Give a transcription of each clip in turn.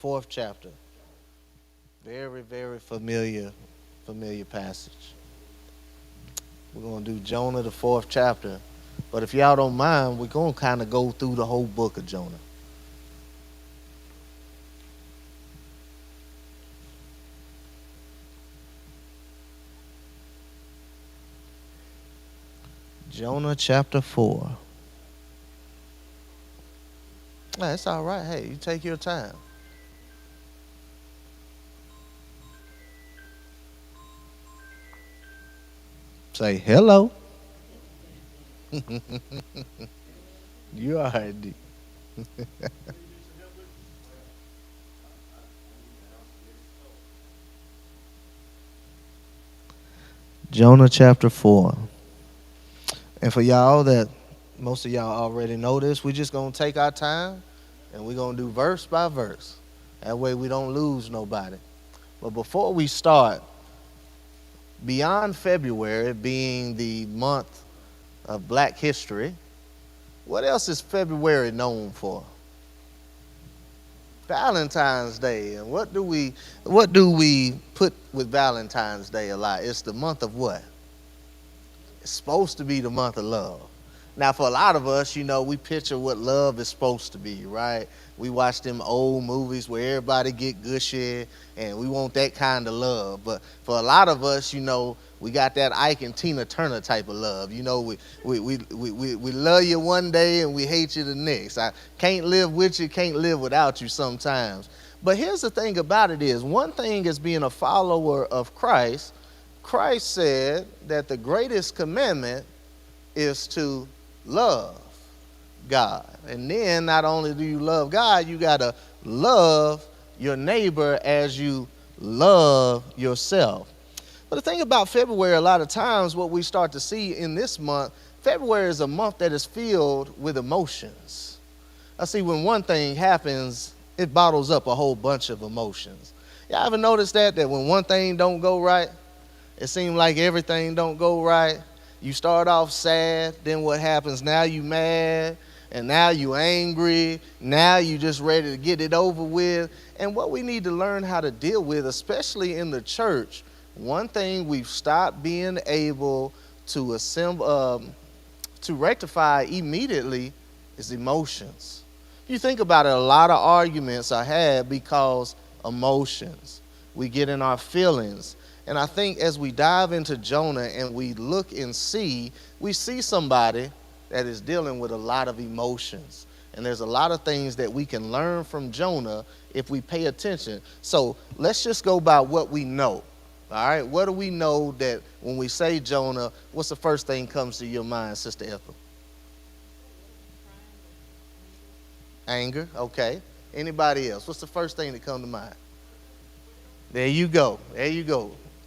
Fourth chapter. Very, very familiar passage. We're going to do Jonah, the fourth chapter. But if y'all don't mind, we're going to kind of go through the whole book of Jonah. Jonah chapter 4. That's all right. Hey, you take your time. Say hello. You already. Jonah chapter 4. And for y'all that most of y'all already know this, we're just going to take our time and we're going to do verse by verse. That way we don't lose nobody. But before we start, beyond February being the month of Black History, what else is February known for? Valentine's Day. And what do we put with Valentine's Day a lot? It's the month of what? It's supposed to be the month of love. Now, for a lot of us, we picture what love is supposed to be, right? We watch them old movies where everybody get gushy, and we want that kind of love. But for a lot of us, we got that Ike and Tina Turner type of love. We love you one day and we hate you the next. I can't live with you, can't live without you sometimes. But here's the thing about it is, one thing is being a follower of Christ. Christ said that the greatest commandment is to love God. And then not only do you love God, you got to love your neighbor as you love yourself. But the thing about February, a lot of times what we start to see in this month, February is a month that is filled with emotions. I see when one thing happens, it bottles up a whole bunch of emotions. Y'all ever notice that when one thing don't go right, it seems like everything don't go right? You start off sad, then what happens? Now you mad, and now you angry. Now you just ready to get it over with. And what we need to learn how to deal with, especially in the church, one thing we've stopped being able to to rectify immediately is emotions. You think about it, a lot of arguments are had because emotions. We get in our feelings. And I think as we dive into Jonah and we look and we see somebody that is dealing with a lot of emotions. And there's a lot of things that we can learn from Jonah if we pay attention. So let's just go by what we know. All right, what do we know that when we say Jonah, what's the first thing comes to your mind, Sister Ethel? Anger, okay. Anybody else? What's the first thing that comes to mind? There you go.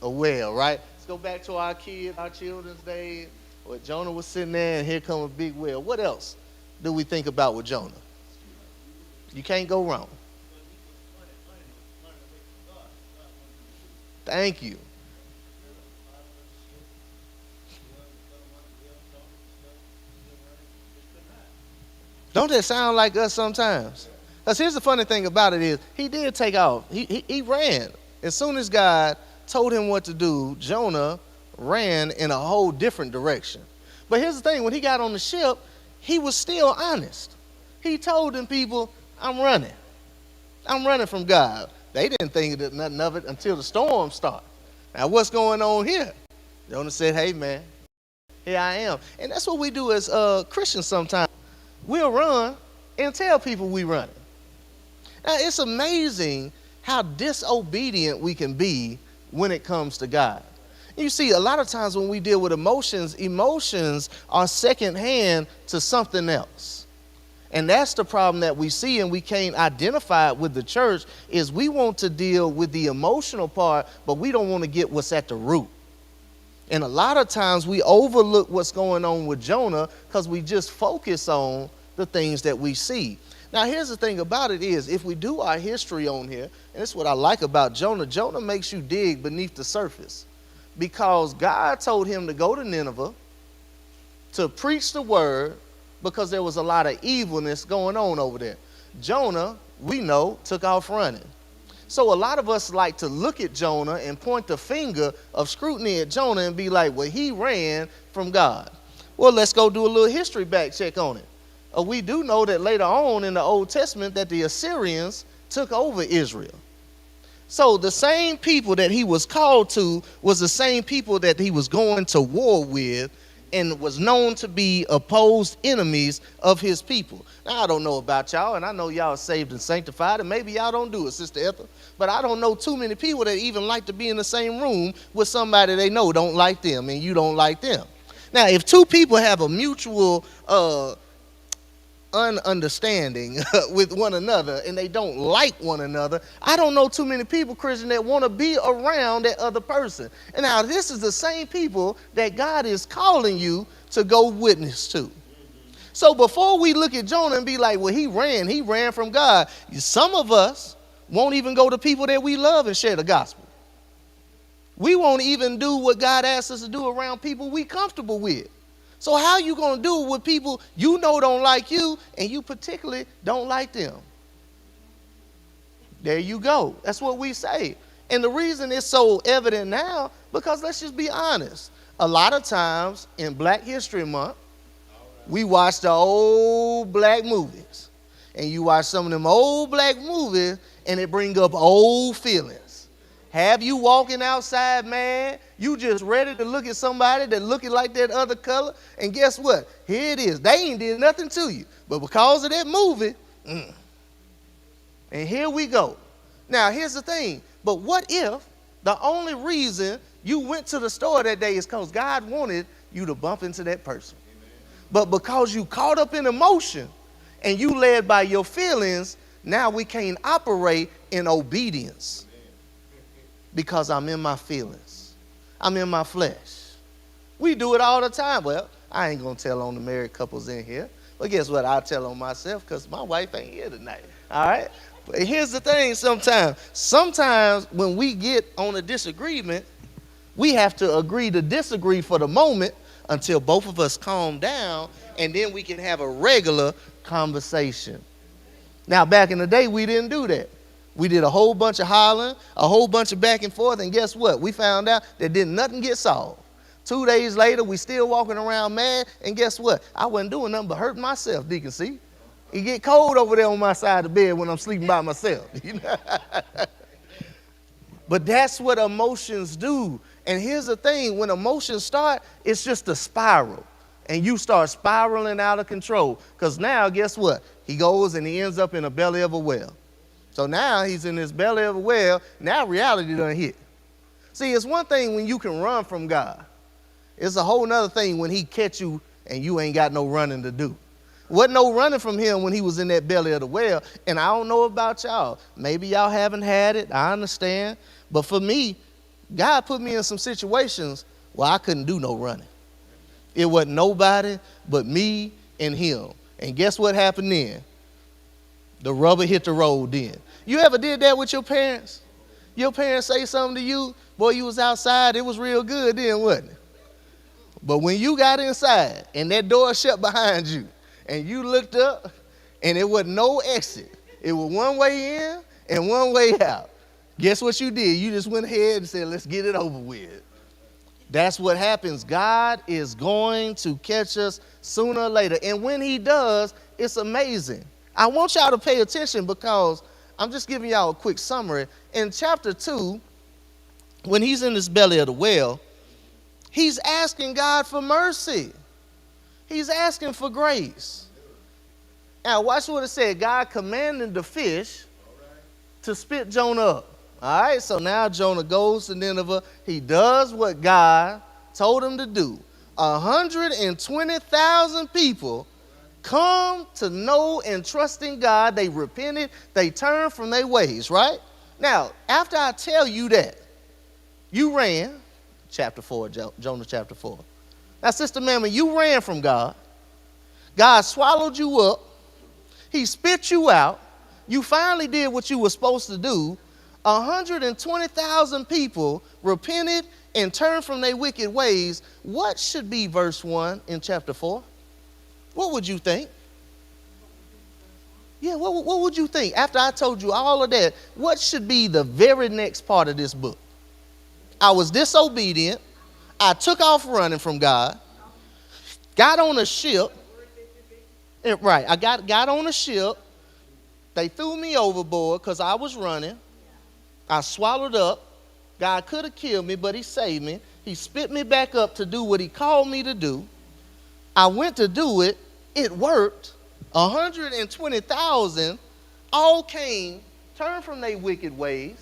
A well, right? Let's go back to our children's day, where Jonah was sitting there and here come a big well. What else do we think about with Jonah? You can't go wrong. Thank you. Don't that sound like us sometimes? Because here's the funny thing about it is, he did take off. He ran. As soon as God told him what to do, Jonah ran in a whole different direction. But here's the thing, when he got on the ship, he was still honest. He told them people, I'm running. I'm running from God. They didn't think nothing of it until the storm started. Now what's going on here? Jonah said, hey man, here I am. And that's what we do as Christians sometimes. We'll run and tell people we running. Now it's amazing how disobedient we can be when it comes to God. You see, a lot of times when we deal with emotions are secondhand to something else. And that's the problem that we see, and we can't identify it with the church, is we want to deal with the emotional part, but we don't want to get what's at the root. And a lot of times we overlook what's going on with Jonah because we just focus on the things that we see. Now, here's the thing about it is, if we do our history on here, and this is what I like about Jonah, Jonah makes you dig beneath the surface. Because God told him to go to Nineveh to preach the word because there was a lot of evilness going on over there. Jonah we know, took off running. So a lot of us like to look at Jonah and point the finger of scrutiny at Jonah and be like, well, he ran from God. Well, let's go do a little history back check on it. We do know that later on in the Old Testament that the Assyrians took over Israel. So the same people that he was called to was the same people that he was going to war with and was known to be opposed enemies of his people. Now, I don't know about y'all, and I know y'all are saved and sanctified, and maybe y'all don't do it, Sister Ethel, but I don't know too many people that even like to be in the same room with somebody they know don't like them, and you don't like them. Now, if two people have a mutual understanding with one another and they don't like one another, I don't know too many people, Christian, that want to be around that other person. And now this is the same people that God is calling you to go witness to. So before we look at Jonah and be like, well, he ran from God, some of us won't even go to people that we love and share the gospel. We won't even do what God asks us to do around people we comfortable with. So how you going to do it with people you know don't like you and you particularly don't like them? There you go. That's what we say. And the reason it's so evident now, because let's just be honest. A lot of times in Black History Month, we watch the old black movies. And you watch some of them old black movies and it bring up old feelings. Have you walking outside, man? You just ready to look at somebody that looking like that other color. And guess what? Here it is. They ain't did nothing to you. But because of that movie, and here we go. Now, here's the thing. But what if the only reason you went to the store that day is because God wanted you to bump into that person? Amen. But because you caught up in emotion and you led by your feelings, now we can't operate in obedience. Because I'm in my feelings. I'm in my flesh. We do it all the time. Well, I ain't going to tell on the married couples in here. But guess what? I'll tell on myself because my wife ain't here tonight. All right? But here's the thing sometimes. Sometimes when we get on a disagreement, we have to agree to disagree for the moment until both of us calm down, and then we can have a regular conversation. Now, back in the day, we didn't do that. We did a whole bunch of hollering, a whole bunch of back and forth, and guess what? We found out that didn't nothing get solved. 2 days later, we still walking around mad, and guess what? I wasn't doing nothing but hurting myself, Deacon C. It get cold over there on my side of the bed when I'm sleeping by myself. You know? But that's what emotions do. And here's the thing, when emotions start, it's just a spiral. And you start spiraling out of control. Because now, guess what? He goes and he ends up in the belly of a whale. So now he's in this belly of a whale. Now reality done hit. See, it's one thing when you can run from God. It's a whole nother thing when he catch you and you ain't got no running to do. Wasn't no running from him when he was in that belly of the whale. And I don't know about y'all. Maybe y'all haven't had it. I understand. But for me, God put me in some situations where I couldn't do no running. It wasn't nobody but me and him. And guess what happened then? The rubber hit the road then. You ever did that with your parents? Your parents say something to you, boy, you was outside, it was real good then, wasn't it? But when you got inside and that door shut behind you and you looked up and it wasn't no exit, it was one way in and one way out. Guess what you did? You just went ahead and said, let's get it over with. That's what happens. God is going to catch us sooner or later. And when he does, it's amazing. I want y'all to pay attention because I'm just giving y'all a quick summary. In chapter 2, when he's in this belly of the whale, he's asking God for mercy. He's asking for grace. Now, watch what it said. God commanded the fish to spit Jonah up. All right, so now Jonah goes to Nineveh. He does what God told him to do. 120,000 people come to know and trust in God. They repented. They turned from their ways, right? Now, after I tell you that, you ran, chapter 4, Jonah chapter 4. Now, Sister Mamma, you ran from God. God swallowed you up. He spit you out. You finally did what you were supposed to do. 120,000 people repented and turned from their wicked ways. What should be verse 1 in chapter 4? What would you think? Yeah, what would you think? After I told you all of that, what should be the very next part of this book? I was disobedient. I took off running from God. Got on a ship. Right, I got on a ship. They threw me overboard because I was running. I swallowed up. God could have killed me, but he saved me. He spit me back up to do what he called me to do. I went to do it. It worked. 120,000 all came, turned from their wicked ways,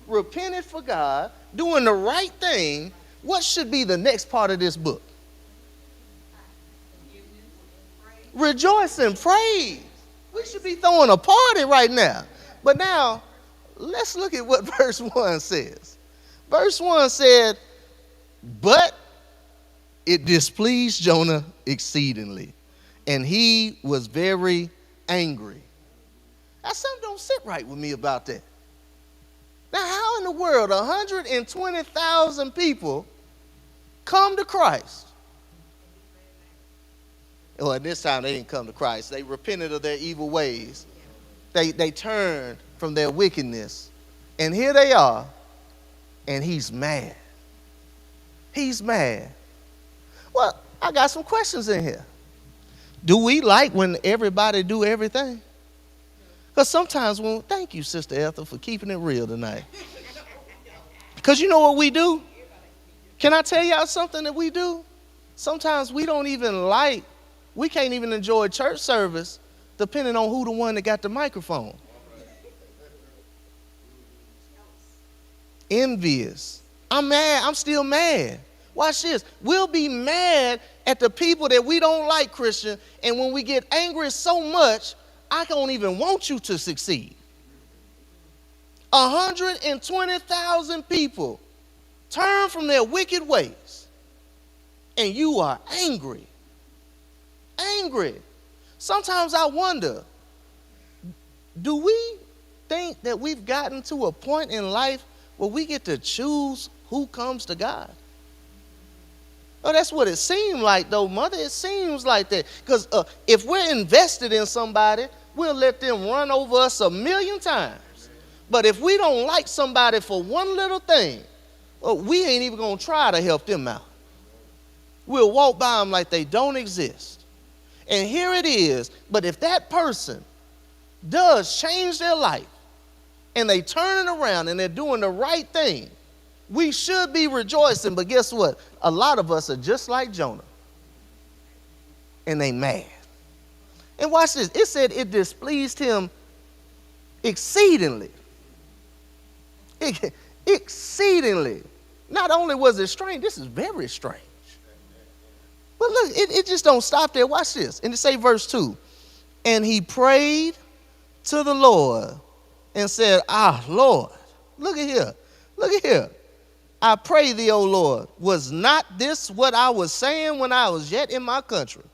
repented for God, doing the right thing. What should be the next part of this book? Rejoice and praise. We should be throwing a party right now. But now, let's look at what verse 1 says. Verse 1 said, but it displeased Jonah exceedingly, and he was very angry. Now, something don't sit right with me about that. Now, how in the world 120,000 people come to Christ? Well, at this time, they didn't come to Christ. They repented of their evil ways. They turned from their wickedness. And here they are, and he's mad. He's mad. Well, I got some questions in here. Do we like when everybody do everything? Because sometimes thank you, Sister Ethel, for keeping it real tonight. Because you know what we do? Can I tell y'all something that we do? Sometimes we don't even we can't even enjoy church service depending on who the one that got the microphone. Envious. I'm mad. I'm still mad. Watch this. We'll be mad at the people that we don't like, Christian, and when we get angry so much, I don't even want you to succeed. 120,000 people turn from their wicked ways, and you are angry. Angry. Sometimes I wonder, do we think that we've gotten to a point in life where we get to choose who comes to God? Oh, that's what it seems like, though, Mother. It seems like that. Because if we're invested in somebody, we'll let them run over us 1,000,000 times. But if we don't like somebody for one little thing, we ain't even going to try to help them out. We'll walk by them like they don't exist. And here it is. But if that person does change their life and they turn it around and they're doing the right thing, we should be rejoicing. But guess what? A lot of us are just like Jonah. And they mad. And watch this. It said it displeased him exceedingly. Exceedingly. Not only was it strange, this is very strange. But look, it just don't stop there. Watch this. And it say verse 2. And he prayed to the Lord and said, Lord, look at here. Look at here. I pray thee, O Lord, was not this what I was saying when I was yet in my country?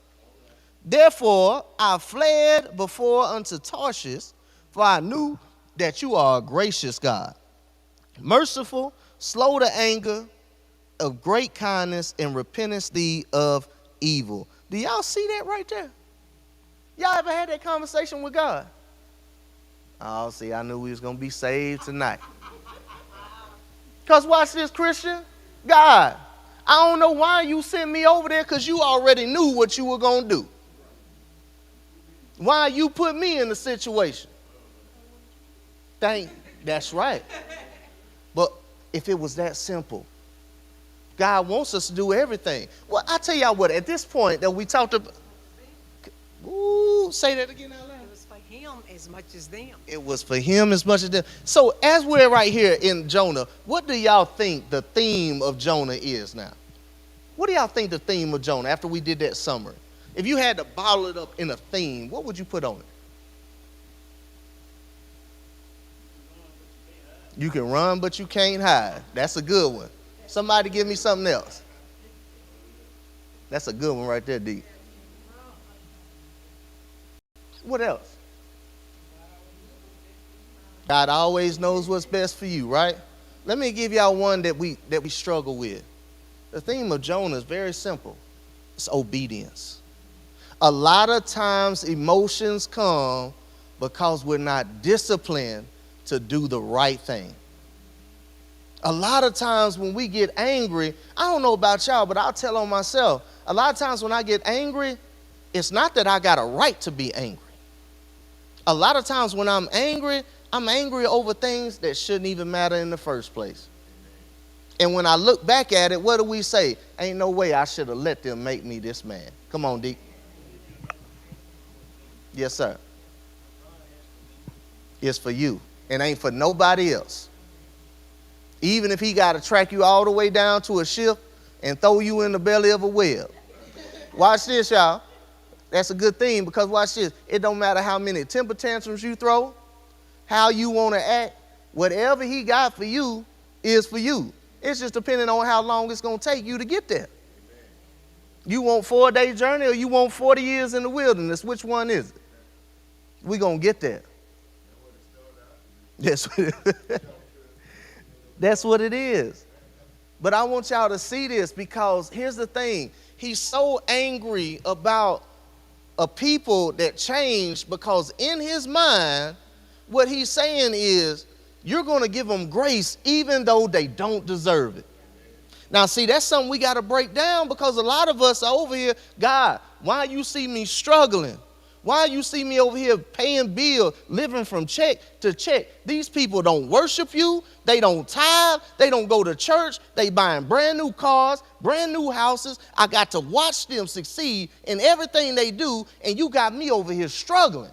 Therefore I fled before unto Tarshish, for I knew that you are a gracious God, merciful, slow to anger, of great kindness, and repentance thee of evil. Do y'all see that right there? Y'all ever had that conversation with God? Oh, see, I knew we was going to be saved tonight. Because watch this, Christian. God, I don't know why you sent me over there, because you already knew what you were going to do. Why you put me in the situation? That's right. But if it was that simple, God wants us to do everything. Well, I tell y'all what, at this point that we talked about, say that again out loud. It was for him as much as them. It was for him as much as them. So as we're right here in Jonah, what do y'all think the theme of Jonah is now? What do y'all think the theme of Jonah, after we did that summary? If you had to bottle it up in a theme, what would you put on it? You can run, but you can't hide. That's a good one. Somebody give me something else. That's a good one right there, D. What else? God always knows what's best for you, right? Let me give y'all one that we struggle with. The theme of Jonah is very simple. It's obedience. A lot of times emotions come Because we're not disciplined to do the right thing. A lot of times when we get angry, I don't know about y'all, but I'll tell on myself. A lot of times when I get angry, it's not that I got a right to be angry. A lot of times when I'm angry over things that shouldn't even matter in the first place. And when I look back at it, what do we say? Ain't no way I should have let them make me this man. Come on, Deke. Yes, sir. It's for you. It ain't for nobody else. Even if he got to track you all the way down to a ship and throw you in the belly of a whale. Watch this, y'all. That's a good thing, because watch this. It don't matter how many temper tantrums you throw, how you want to act. Whatever he got for you is for you. It's just depending on how long it's going to take you to get there. You want 4-day journey or you want 40 years in the wilderness? Which one is it? We're going to get there. That's what it is. But I want y'all to see this, because here's the thing. He's so angry about a people that changed, because in his mind, what he's saying is, you're going to give them grace even though they don't deserve it. Now, see, that's something we got to break down, because a lot of us are over here, God, why you see me struggling? Why you see me over here paying bills, living from check to check? These people don't worship you. They don't tithe. They don't go to church. They buying brand new cars, brand new houses. I got to watch them succeed in everything they do, and you got me over here struggling.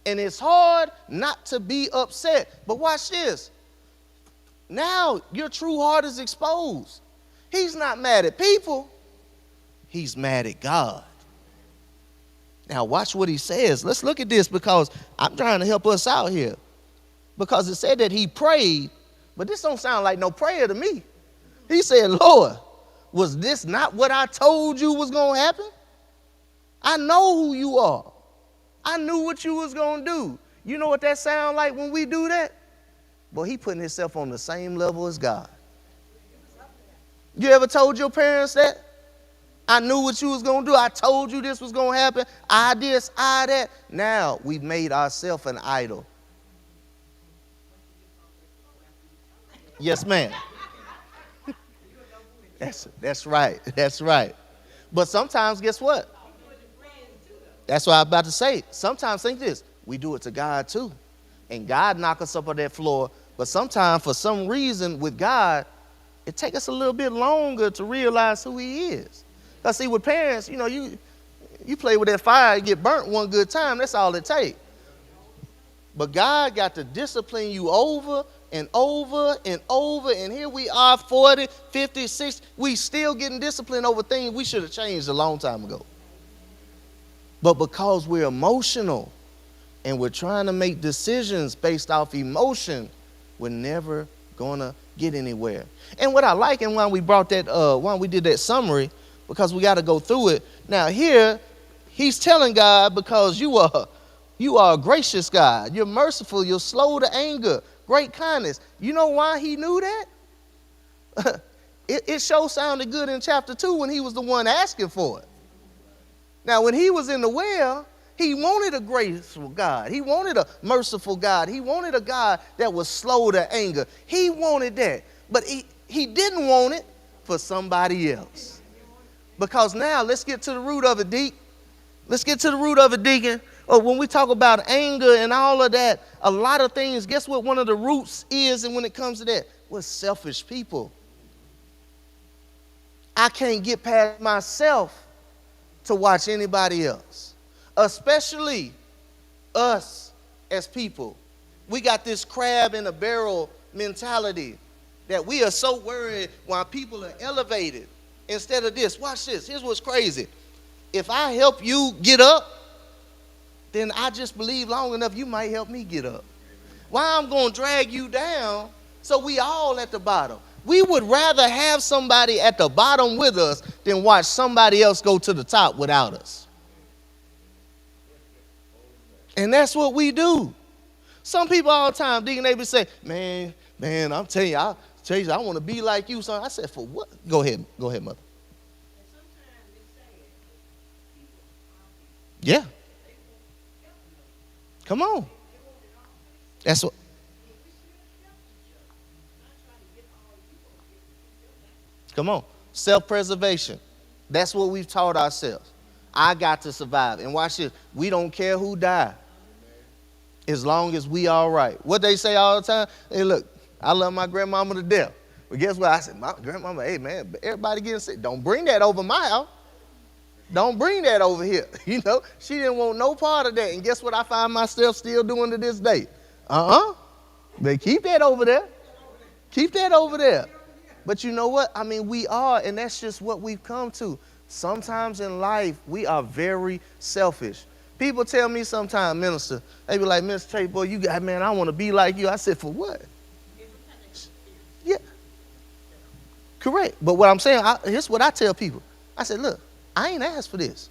And it's hard not to be upset. But watch this. Now your true heart is exposed. He's not mad at people. He's mad at God. Now watch what he says. Let's look at this, because I'm trying to help us out here. Because it said that he prayed, but this don't sound like no prayer to me. He said, Lord, was this not what I told you was going to happen? I know who you are. I knew what you was going to do. You know what that sound like when we do that? Well, he putting himself on the same level as God. You ever told your parents that? I knew what you was going to do. I told you this was going to happen. I this, I that. Now we've made ourselves an idol. Yes, ma'am. That's right. That's right. But sometimes, guess what? That's what I'm about to say. Sometimes think this. We do it to God too. And God knock us up on that floor. But sometimes, for some reason, with God, it takes us a little bit longer to realize who he is. Because see, with parents, you know, you play with that fire, you get burnt one good time, that's all it takes. But God got to discipline you over and over and over, and here we are 40, 50, 60, we still getting disciplined over things we should have changed a long time ago. But because we're emotional and we're trying to make decisions based off emotion, we're never gonna get anywhere. And what I like, and why we brought that, why we did that summary, because we got to go through it. Now here, he's telling God, because you are a gracious God. You're merciful. You're slow to anger. Great kindness. You know why he knew that? It sure sounded good in chapter 2 when he was the one asking for it. Now, when he was in the well, he wanted a graceful God. He wanted a merciful God. He wanted a God that was slow to anger. He wanted that. But he didn't want it for somebody else. Because now, let's get to the root of it, Deke. Let's get to the root of it, Deacon. Oh, when we talk about anger and all of that, a lot of things, guess what one of the roots is? And when it comes to that, we're selfish people. I can't get past myself to watch anybody else, especially us as people. We got this crab in a barrel mentality that we are so worried while people are elevated. Instead of this, watch this. Here's what's crazy. If I help you get up, then I just believe long enough you might help me get up. Why I'm going to drag you down so we all at the bottom? We would rather have somebody at the bottom with us than watch somebody else go to the top without us. And that's what we do. Some people all the time, Deacon, they be say, man, I'm telling you, I want to be like you. So I said, for what? Go ahead, mother. Yeah. Come on. That's what. Come on. Self-preservation. That's what we've taught ourselves. I got to survive. And watch this. We don't care who died, as long as we all right. What they say all the time, hey, look, I love my grandmama to death. But guess what? I said, my grandmama, hey, man, everybody getting sick. Don't bring that over my house. Don't bring that over here. You know, she didn't want no part of that. And guess what I find myself still doing to this day? They keep that over there. Keep that over there. But you know what? I mean, we are, and that's just what we've come to. Sometimes in life, we are very selfish. People tell me sometimes, minister, they be like, Mr. Tate, boy, you got, man, I want to be like you. I said, for what? Yeah. Correct. But what I'm saying, here's what I tell people. I said, look, I ain't asked for this.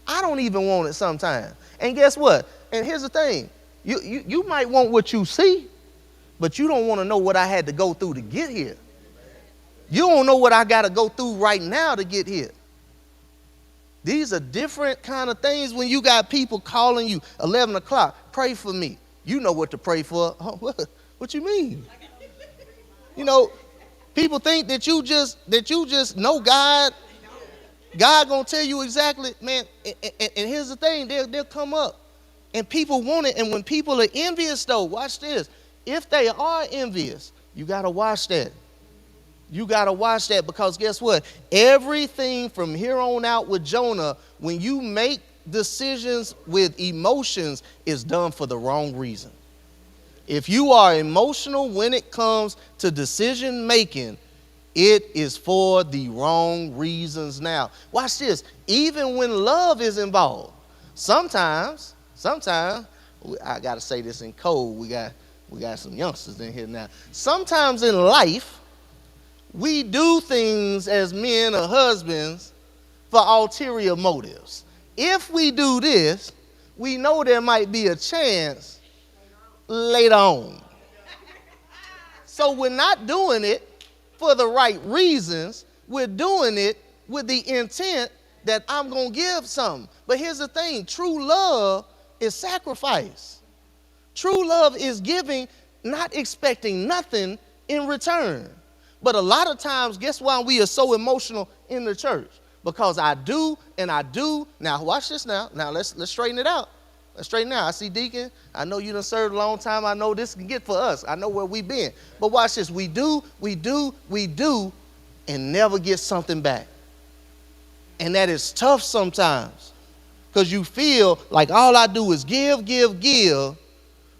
I don't even want it sometimes. And guess what? And here's the thing. You might want what you see, but you don't want to know what I had to go through to get here. You don't know what I got to go through right now to get here. These are different kind of things when you got people calling you 11 o'clock, pray for me. You know what to pray for. Oh, what you mean? You know, people think that you just know God. God gonna tell you exactly, man. And here's the thing, they'll come up, and people want it. And when people are envious, though, watch this. If they are envious, you gotta watch that. You got to watch that, because guess what? Everything from here on out with Jonah, when you make decisions with emotions, is done for the wrong reason. If you are emotional when it comes to decision making, it is for the wrong reasons now. Watch this. Even when love is involved, sometimes, I got to say this in code. We got some youngsters in here now. Sometimes in life, we do things as men or husbands for ulterior motives. If we do this, we know there might be a chance later on. So we're not doing it for the right reasons. We're doing it with the intent that I'm going to give something. But here's the thing. True love is sacrifice. True love is giving, not expecting nothing in return. But a lot of times, guess why we are so emotional in the church? Because I do and I do. Now, watch this now. Now, let's straighten it out. Let's straighten it out. I see Deacon. I know you done served a long time. I know this can get for us. I know where we've been. But watch this. We do, and never get something back. And that is tough sometimes, because you feel like all I do is give,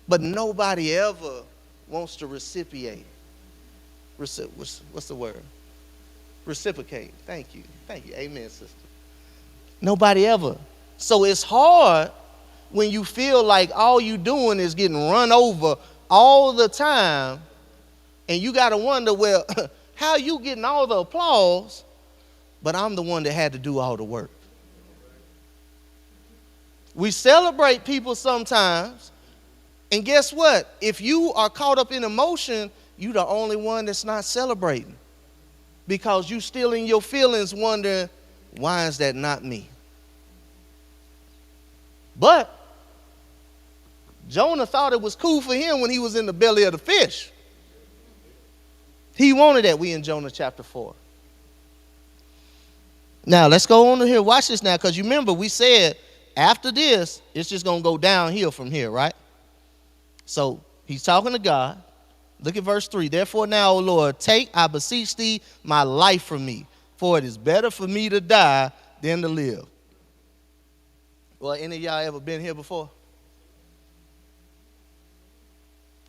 but nobody ever wants to reciprocate. What's the word? Reciprocate. Thank you. Amen, sister. Nobody ever. So it's hard when you feel like all you doing is getting run over all the time, and you got to wonder, well, how you getting all the applause, but I'm the one that had to do all the work. We celebrate people sometimes, and guess what? If you are caught up in emotion, you the only one that's not celebrating, because you still in your feelings wondering, why is that not me? But Jonah thought it was cool for him when he was in the belly of the fish. He wanted that. We in Jonah chapter 4. Now let's go on to here. Watch this now, because you remember we said after this, it's just going to go downhill from here, right? So he's talking to God. Look at verse 3. Therefore now, O Lord, take, I beseech thee, my life from me, for it is better for me to die than to live. Well, any of y'all ever been here before?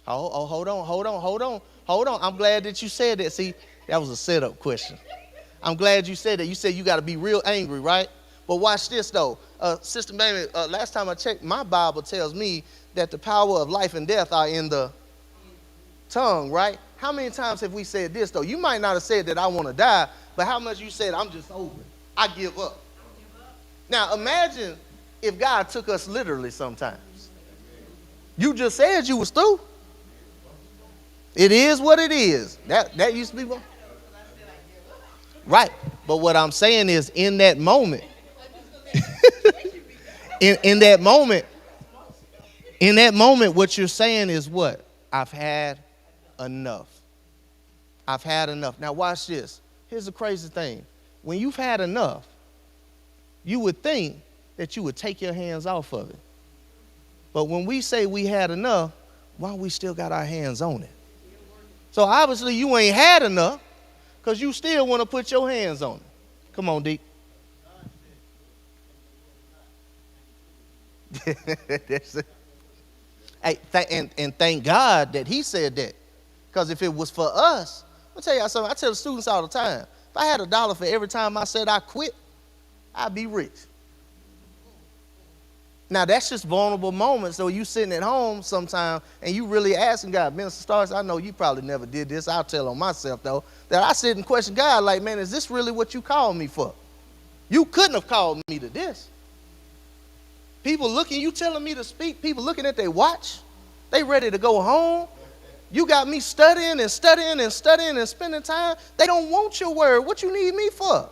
Oh, hold on. I'm glad that you said that. See, that was a setup question. I'm glad you said that. You said you got to be real angry, right? But watch this, though. Sister Mamie, last time I checked, my Bible tells me that the power of life and death are in the tongue, right? How many times have we said this, though? You might not have said that I want to die, but how much you said, I'm just over it. I give up. Now, imagine if God took us literally sometimes. You just said you was through. It is what it is. That used to be one. Right. But what I'm saying is, in that moment, in that moment, In that moment, what you're saying is what? I've had enough. I've had enough. Now watch this. Here's the crazy thing. When you've had enough, you would think that you would take your hands off of it. But when we say we had enough, why we still got our hands on it? So obviously you ain't had enough because you still want to put your hands on it. Come on, Deke. That's it. Hey, and thank God that he said that. Because if it was for us, I'll tell you something. I tell the students all the time, if I had $1 for every time I said I quit, I'd be rich. Now, that's just vulnerable moments. So you sitting at home sometime and you really asking God, Minister Stars, I know you probably never did this. I'll tell on myself, though, that I sit and question God like, man, is this really what you called me for? You couldn't have called me to this. People looking, you telling me to speak, people looking at their watch, they ready to go home. You got me studying and studying and studying and spending time. They don't want your word. What you need me for?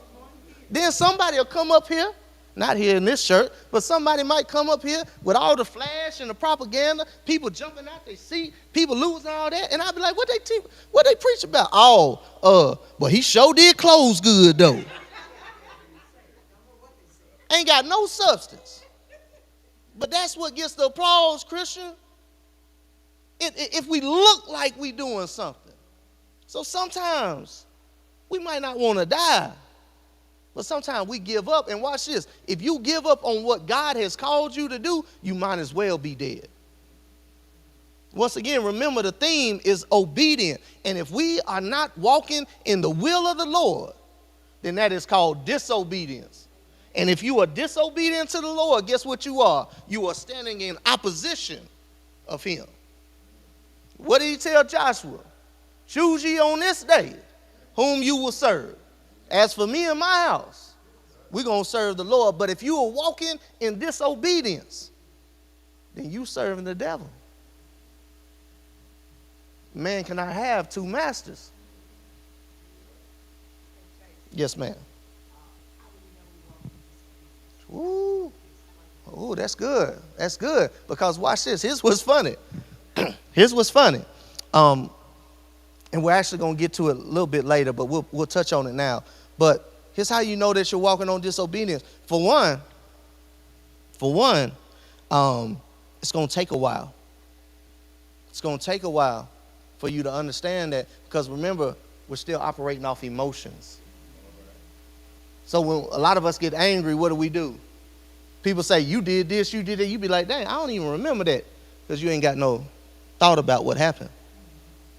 Then somebody will come up here, not here in this shirt, but somebody might come up here with all the flash and the propaganda, people jumping out their seat, people losing all that, and I'll be like, what they preach about? But he sure did close good though. Ain't got no substance. But that's what gets the applause, Christian. If we look like we doing something. So sometimes we might not want to die, but sometimes we give up. And watch this. If you give up on what God has called you to do, you might as well be dead. Once again, remember the theme is obedient. And if we are not walking in the will of the Lord, then that is called disobedience. And if you are disobedient to the Lord, guess what you are? You are standing in opposition of him. What did he tell Joshua? Choose ye on this day whom you will serve. As for me and my house, we're going to serve the Lord. But if you are walking in disobedience, then you serving the devil. Man cannot have two masters. Yes, ma'am. Ooh, that's good. That's good. Because watch this. Here's what's funny. Here's what's funny. And we're actually going to get to it a little bit later, but we'll touch on it now. But here's how you know that you're walking on disobedience. For one, it's going to take a while. It's going to take a while for you to understand that, because remember, we're still operating off emotions. So when a lot of us get angry, what do? People say, you did this, you did that. You be like, dang, I don't even remember that, because you ain't got no thought about what happened.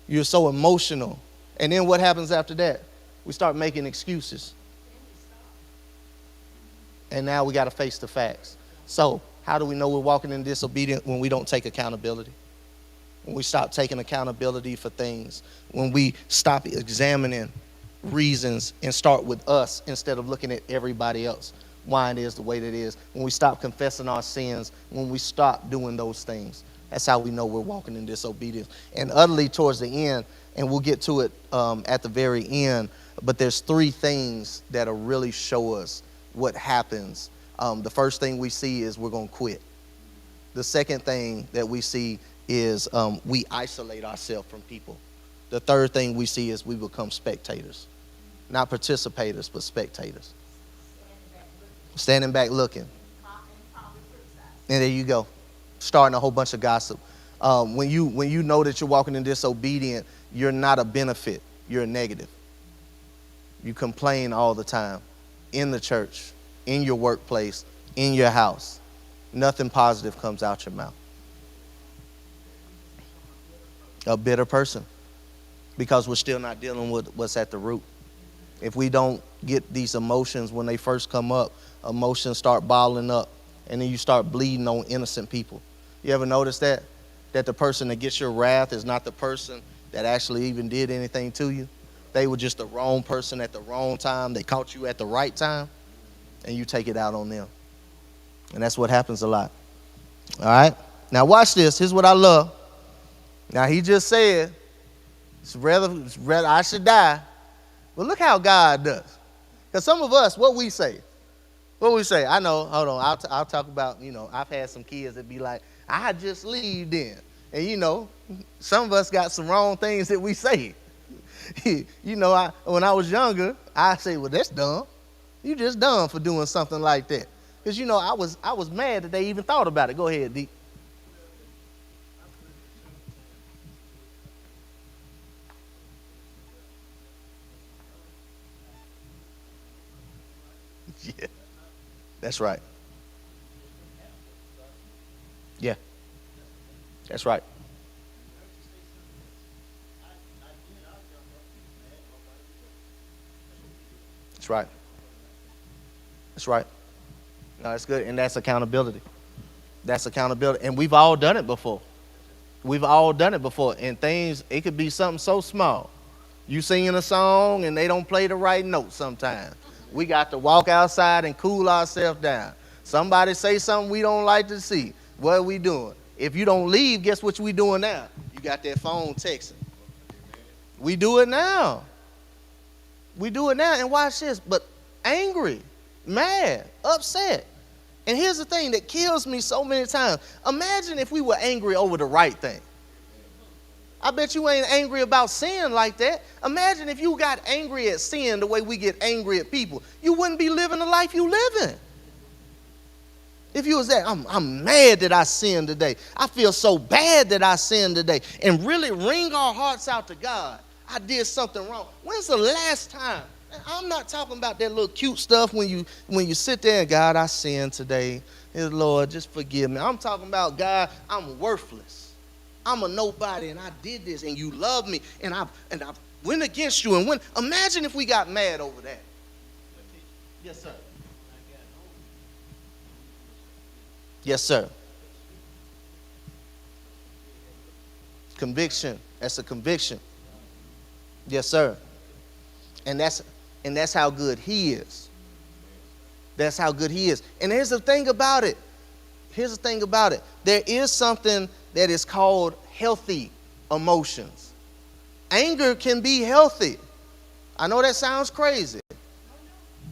You're so emotional. And then what happens after that? We start making excuses. And now we got to face the facts. So how do we know we're walking in disobedience? When we don't take accountability. When we stop taking accountability for things. When we stop examining reasons and start with us instead of looking at everybody else, why it is the way that it is. When we stop confessing our sins, when we stop doing those things, that's how we know we're walking in disobedience. And utterly towards the end, and we'll get to it at the very end, but there's 3 things that'll really show us what happens. The first thing we see is we're going to quit. The second thing that we see is we isolate ourselves from people. The third thing we see is we become spectators. Not participators, but spectators. Standing back looking. And there you go. Starting a whole bunch of gossip. When you know that you're walking in disobedience, you're not a benefit. You're a negative. You complain all the time. In the church, in your workplace, in your house. Nothing positive comes out your mouth. A bitter person. Because we're still not dealing with what's at the root. If we don't get these emotions when they first come up, emotions start bottling up, and then you start bleeding on innocent people. You ever notice that? That the person that gets your wrath is not the person that actually even did anything to you. They were just the wrong person at the wrong time. They caught you at the right time, and you take it out on them. And that's what happens a lot. All right? Now watch this. Here's what I love. Now he just said, it's rather I should die. But look how God does. Because some of us, what we say, I know, hold on, I'll talk about, I've had some kids that be like, I just leave then. And you know, some of us got some wrong things that we say. You know, when I was younger, I say, well, that's dumb. You just dumb for doing something like that. Because, you know, I was mad that they even thought about it. Go ahead, D. Yeah, that's right. Yeah, that's right. That's right. That's right. No, that's good. And that's accountability. That's accountability. And we've all done it before. We've all done it before. And things, it could be something so small. You singing a song and they don't play the right note sometimes. We got to walk outside and cool ourselves down. Somebody say something we don't like to see. What are we doing? If you don't leave, guess what we doing now? You got that phone texting. We do it now. We do it now. And watch this. But angry, mad, upset. And here's the thing that kills me so many times. Imagine if we were angry over the right thing. I bet you ain't angry about sin like that. Imagine if you got angry at sin the way we get angry at people. You wouldn't be living the life you live in. If you was that, I'm mad that I sinned today. I feel so bad that I sinned today. And really wring our hearts out to God. I did something wrong. When's the last time? I'm not talking about that little cute stuff when you sit there and, God, I sinned today. Lord, just forgive me. I'm talking about, God, I'm worthless. I'm a nobody and I did this and you love me and I went against you and imagine if we got mad over that. Yes, sir. Yes, sir. Conviction. That's a conviction. Yes, sir. And that's how good he is. That's how good he is. And here's the thing about it. There is something that is called healthy emotions. Anger can be healthy. I know that sounds crazy.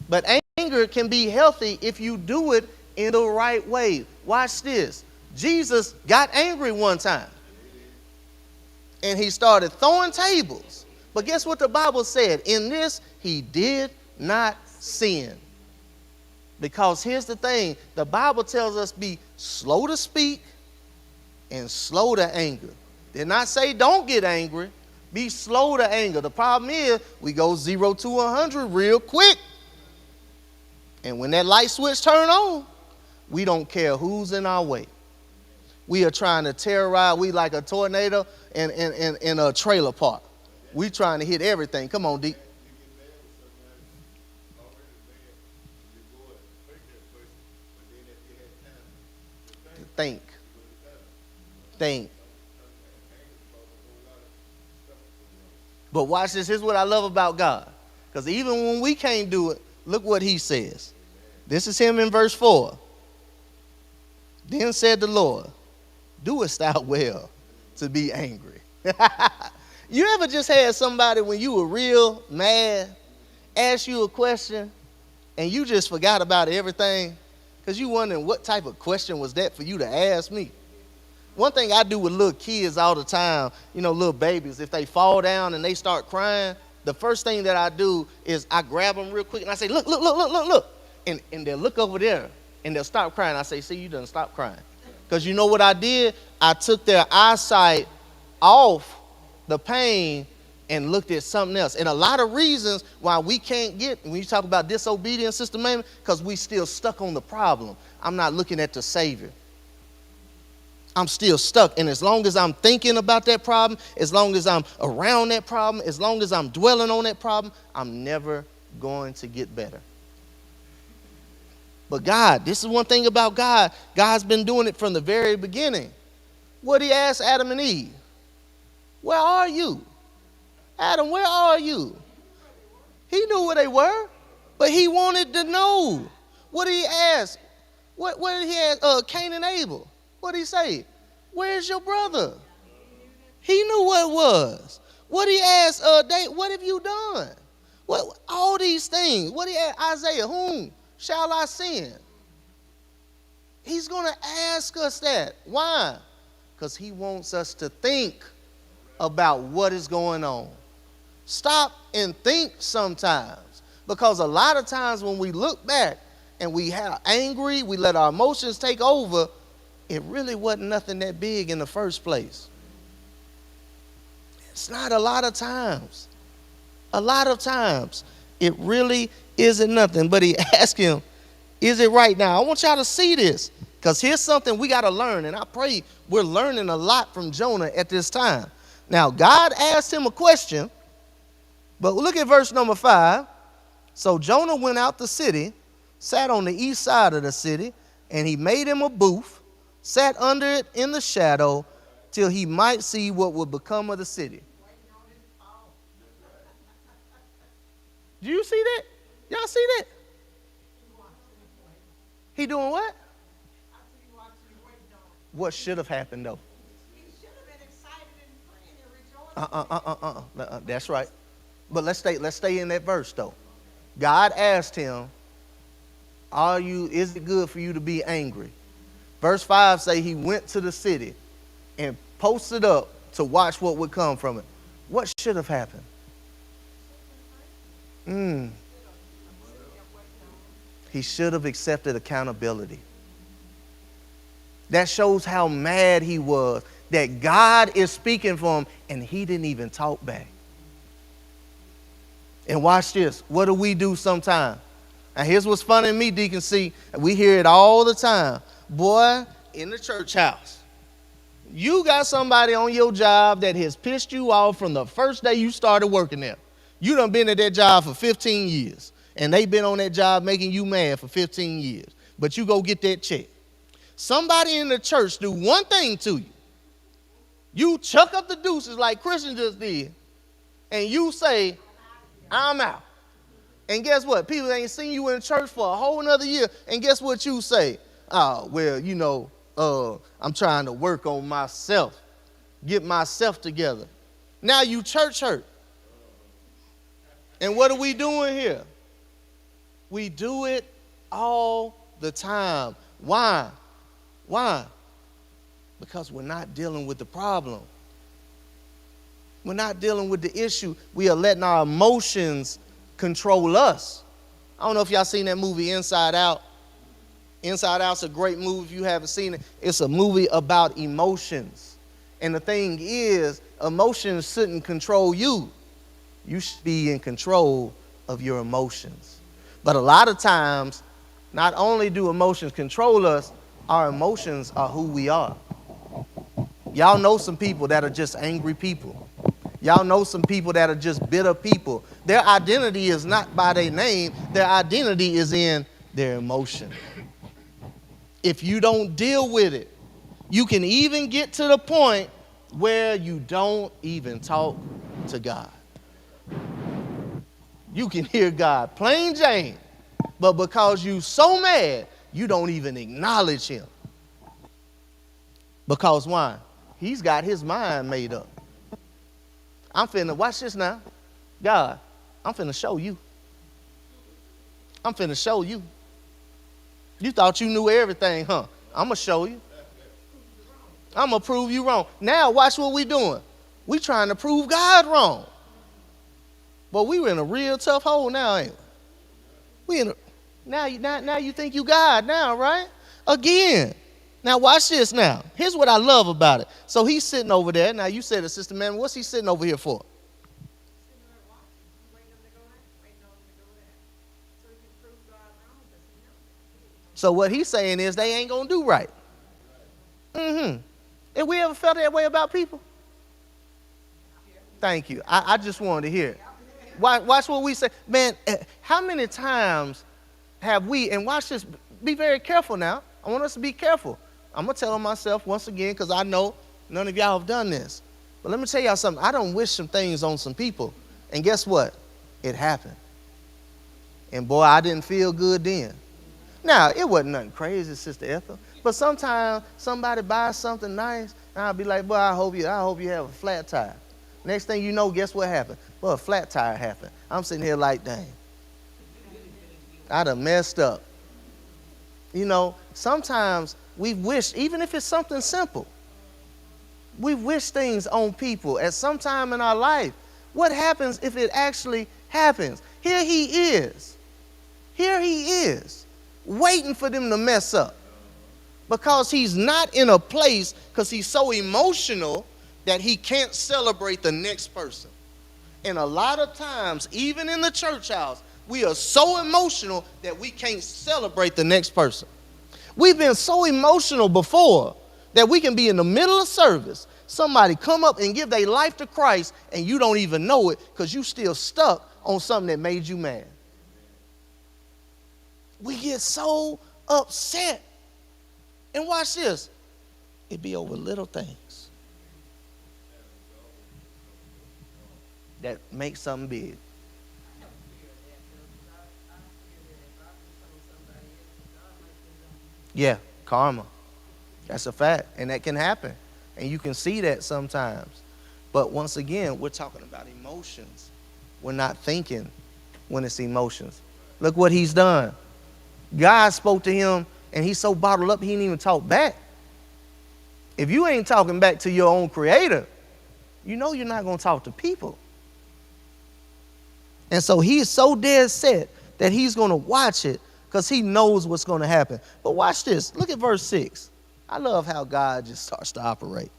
But anger can be healthy if you do it in the right way. Watch this. Jesus got angry one time. And he started throwing tables. But guess what the Bible said? In this, he did not sin. Because here's the thing. The Bible tells us be slow to speak and slow to anger. Did not say don't get angry. Be slow to anger. The problem is we go 0 to 100 real quick. And when that light switch turn on, we don't care who's in our way. We are trying to terrorize. We like a tornado in a trailer park. We trying to hit everything. Come on, D. Think. But watch this. Here's what I love about God. Because even when we can't do it, look what he says. This is him in verse 4. Then said the Lord, doest thou well to be angry? You ever just had somebody when you were real mad ask you a question and you just forgot about everything? Because you wondering what type of question was that for you to ask me? One thing I do with little kids all the time, you know, little babies, if they fall down and they start crying, the first thing that I do is I grab them real quick and I say, look. And they'll look over there and they'll stop crying. I say, see, you done stop crying. Because you know what I did? I took their eyesight off the pain and looked at something else. And a lot of reasons why we can't get, when you talk about disobedience, Sister Mamie, because we still stuck on the problem. I'm not looking at the Savior. I'm still stuck. And as long as I'm thinking about that problem, as long as I'm around that problem, as long as I'm dwelling on that problem, I'm never going to get better. But God, this is one thing about God. God's been doing it from the very beginning. What he asked Adam and Eve? Where are you? Adam, where are you? He knew where they were, but he wanted to know. What did he ask? What did he ask Cain and Abel? What did he say? Where's your brother? He knew what it was. What did he ask David? What have you done? What all these things? What did he ask Isaiah? Whom shall I send? He's going to ask us that. Why? Because he wants us to think about what is going on. Stop and think sometimes. Because a lot of times when we look back and we are angry, we let our emotions take over, it really wasn't nothing that big in the first place. It's not a lot of times. A lot of times, it really isn't nothing. But he asked him, is it right now? I want y'all to see this, because here's something we got to learn. And I pray we're learning a lot from Jonah at this time. Now, God asked him a question, but look at verse number 5. So Jonah went out the city, sat on the east side of the city, and he made him a booth, sat under it in the shadow, till he might see what would become of the city. Do you see that? Y'all see that? He doing what? What should have happened though? He should have been excited and praying and rejoicing. That's right. But let's stay in that verse though. God asked him, is it good for you to be angry? Verse 5 say he went to the city and posted up to watch what would come from it. What should have happened? He should have accepted accountability. That shows how mad he was that God is speaking for him and he didn't even talk back. And watch this. What do we do sometimes? Now here's what's funny to me, Deacon C. We hear it all the time. Boy, in the church house, you got somebody on your job that has pissed you off from the first day you started working there. You done been at that job for 15 years. And they've been on that job making you mad for 15 years. But you go get that check. Somebody in the church do one thing to you. You chuck up the deuces like Christian just did. And you say, I'm out. And guess what? People ain't seen you in church for a whole nother year. And guess what you say? Oh, well, I'm trying to work on myself. Get myself together. Now you church hurt. And what are we doing here? We do it all the time. Why? Because we're not dealing with the problem. We're not dealing with the issue. We are letting our emotions control us. I don't know if y'all seen that movie Inside Out. Inside Out's a great movie if you haven't seen it. It's a movie about emotions. And the thing is, emotions shouldn't control you. You should be in control of your emotions. But a lot of times, not only do emotions control us, our emotions are who we are. Y'all know some people that are just angry people. Y'all know some people that are just bitter people. Their identity is not by their name. Their identity is in their emotion. If you don't deal with it, you can even get to the point where you don't even talk to God. You can hear God plain Jane, but because you so mad, you don't even acknowledge him. Because why? He's got his mind made up. I'm finna, watch this now. God, I'm finna show you. I'm finna show you. You thought you knew everything, huh? I'm gonna show you. I'm gonna prove you wrong. Now watch what we doing. We trying to prove God wrong. But we were in a real tough hole now, ain't we? Now you think you God now, right? Again. Now watch this now. Here's what I love about it. So he's sitting over there. Now you said it, Sister Man, what's he sitting over here for? So what he's saying is they ain't gonna do right. And we ever felt that way about people? Thank you. I just wanted to hear it. Watch what we say. Man, how many times have we, and watch this, be very careful now. I want us to be careful. I'm going to tell myself once again, because I know none of y'all have done this. But let me tell y'all something. I done wish some things on some people. And guess what? It happened. And boy, I didn't feel good then. Now, it wasn't nothing crazy, Sister Ethel. But sometimes somebody buys something nice, and I'll be like, boy, I hope you have a flat tire. Next thing you know, guess what happened? Well, a flat tire happened. I'm sitting here like, dang, I done messed up. You know, sometimes we wish, even if it's something simple, we wish things on people at some time in our life. What happens if it actually happens? Here he is, waiting for them to mess up because he's not in a place, because he's so emotional that he can't celebrate the next person. And a lot of times, even in the church house, we are so emotional that we can't celebrate the next person. We've been so emotional before that we can be in the middle of service, somebody come up and give their life to Christ, and you don't even know it because you still stuck on something that made you mad. We get so upset. And watch this. It be over little things that make something big. Yeah, karma. That's a fact. And that can happen. And you can see that sometimes. But once again, we're talking about emotions. We're not thinking when it's emotions. Look what he's done. God spoke to him, and he's so bottled up, he didn't even talk back. If you ain't talking back to your own creator, you know you're not going to talk to people. And so he's so dead set that he's going to watch it because he knows what's going to happen. But watch this. Look at verse 6. I love how God just starts to operate.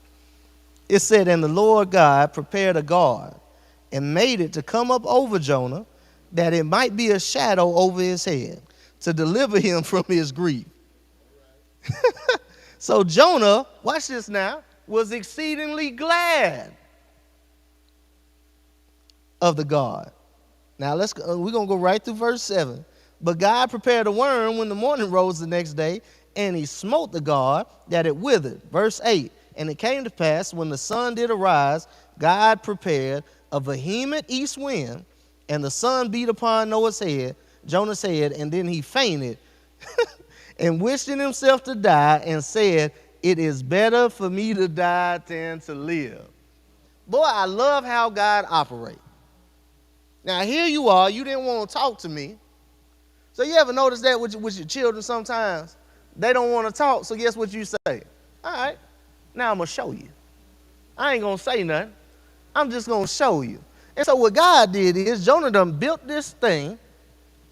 It said, and the Lord God prepared a guard and made it to come up over Jonah, that it might be a shadow over his head, to deliver him from his grief. So Jonah, watch this now, was exceedingly glad of the guard. Now we're going to go right through verse 7. But God prepared a worm when the morning rose the next day, and he smote the guard that it withered. Verse 8. And it came to pass, when the sun did arise, God prepared a vehement east wind, and the sun beat upon Jonah's head, and then he fainted and wished in himself to die, and said, it is better for me to die than to live. Boy, I love how God operates. Now, here you are. You didn't want to talk to me. So you ever notice that with your children sometimes? They don't want to talk, so guess what you say? All right, now I'm going to show you. I ain't going to say nothing. I'm just going to show you. And so what God did is Jonah done built this thing.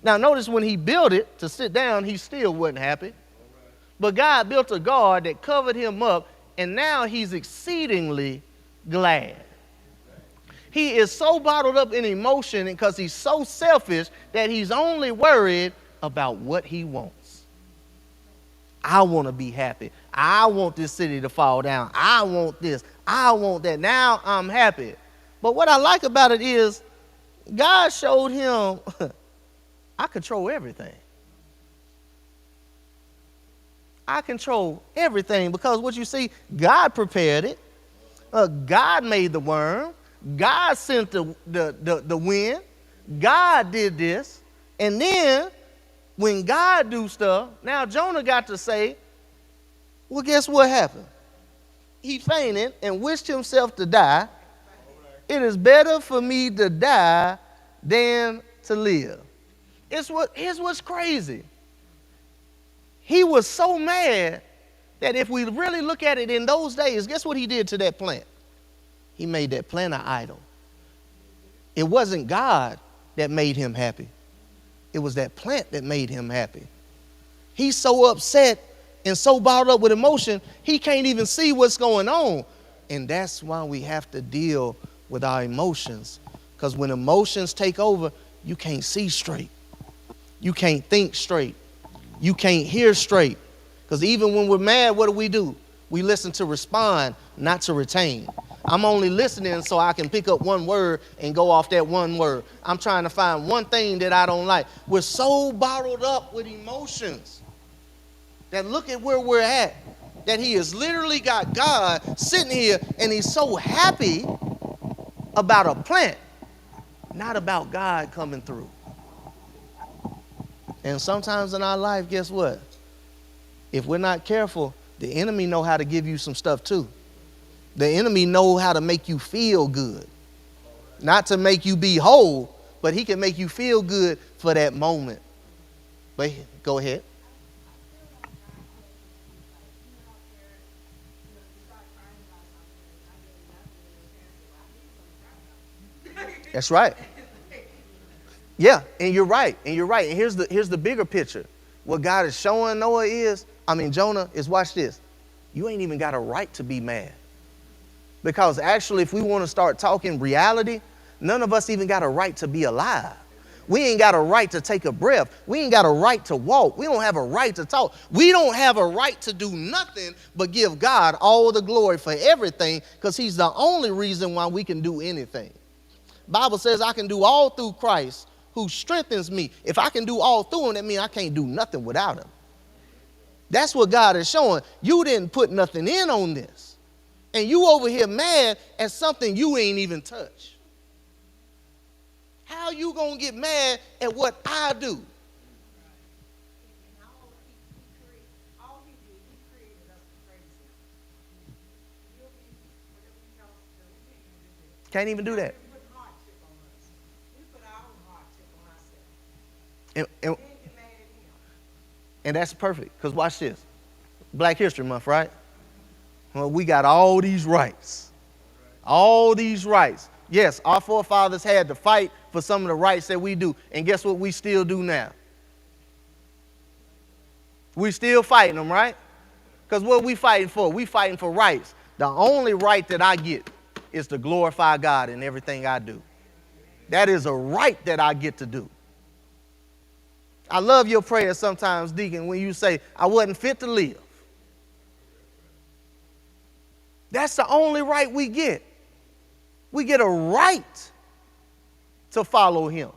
Now notice when he built it to sit down, he still wasn't happy. But God built a guard that covered him up, and now he's exceedingly glad. He is so bottled up in emotion because he's so selfish that he's only worried about what he wants. I want to be happy. I want this city to fall down. I want this. I want that. Now I'm happy. But what I like about it is God showed him, I control everything. I control everything because what you see, God prepared it. God made the worm. God sent the wind. God did this. And then when God do stuff, now Jonah got to say, well, guess what happened? He fainted and wished himself to die. It is better for me to die than to live. Here's what's crazy. He was so mad that if we really look at it in those days, guess what he did to that plant? He made that plant an idol. It wasn't God that made him happy. It was that plant that made him happy. He's so upset and so bottled up with emotion, he can't even see what's going on. And that's why we have to deal with our emotions. Because when emotions take over, you can't see straight. You can't think straight. You can't hear straight. Because even when we're mad, what do? We listen to respond, not to retain. I'm only listening so I can pick up one word and go off that one word. I'm trying to find one thing that I don't like. We're so bottled up with emotions that look at where we're at, that he has literally got God sitting here and he's so happy about a plant, not about God coming through. And sometimes in our life, guess what? If we're not careful, the enemy know how to give you some stuff too. The enemy know how to make you feel good. Not to make you be whole, but he can make you feel good for that moment. But go ahead. I That's right. Yeah, and you're right. And you're right. And here's the bigger picture. What God is showing Jonah is, watch this. You ain't even got a right to be mad. Because actually, if we want to start talking reality, none of us even got a right to be alive. We ain't got a right to take a breath. We ain't got a right to walk. We don't have a right to talk. We don't have a right to do nothing but give God all the glory for everything, because he's the only reason why we can do anything. Bible says I can do all through Christ who strengthens me. If I can do all through him, that means I can't do nothing without him. That's what God is showing. You didn't put nothing in on this. And you over here mad at something you ain't even touched. How you gonna get mad at what I do? And all he did, he created us to praise him. You'll be whatever he tells us to do. We can't even do that. Can't even do that. We put hardship on us. We put our own hardship on ourselves. And We ain't get mad at him. that's perfect, because watch this. Black History Month, right? Well, we got all these rights. All these rights. Yes, our forefathers had to fight for some of the rights that we do. And guess what we still do now? We still fighting them, right? Because what we fighting for? We fighting for rights. The only right that I get is to glorify God in everything I do. That is a right that I get to do. I love your prayer sometimes, Deacon, when you say, I wasn't fit to live. That's the only right we get. We get a right to follow him.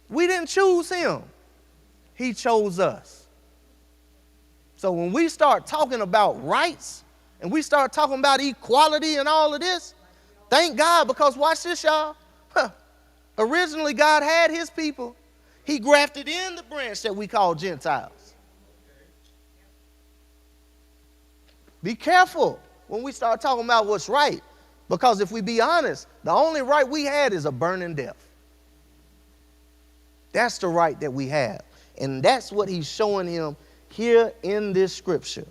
We didn't choose him. He chose us. So when we start talking about rights and we start talking about equality and all of this, thank God, because watch this, y'all. Originally, God had his people. He grafted in the branch that we call Gentiles. Be careful when we start talking about what's right. Because if we be honest, the only right we had is a burning death. That's the right that we have. And that's what he's showing him here in this scripture.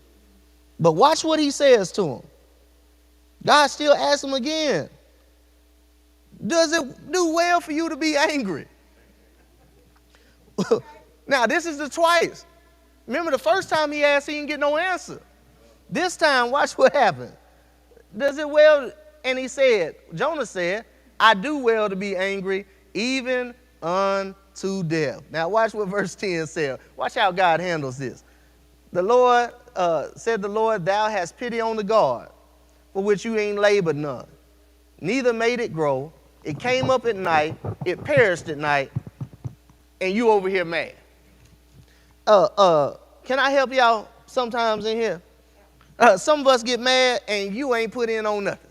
But watch what he says to him. God still asks him again, does it do well for you to be angry? Now, this is the twice. Remember the first time he asked, he didn't get no answer. This time, watch what happened. Does it well? And he said, Jonah said, I do well to be angry, even unto death. Now watch what verse 10 says. Watch how God handles this. The Lord said, the Lord, thou hast pity on the guard, for which you ain't labored none. Neither made it grow. It came up at night. It perished at night. And you over here mad. Can I help y'all sometimes in here? Some of us get mad and you ain't put in on nothing.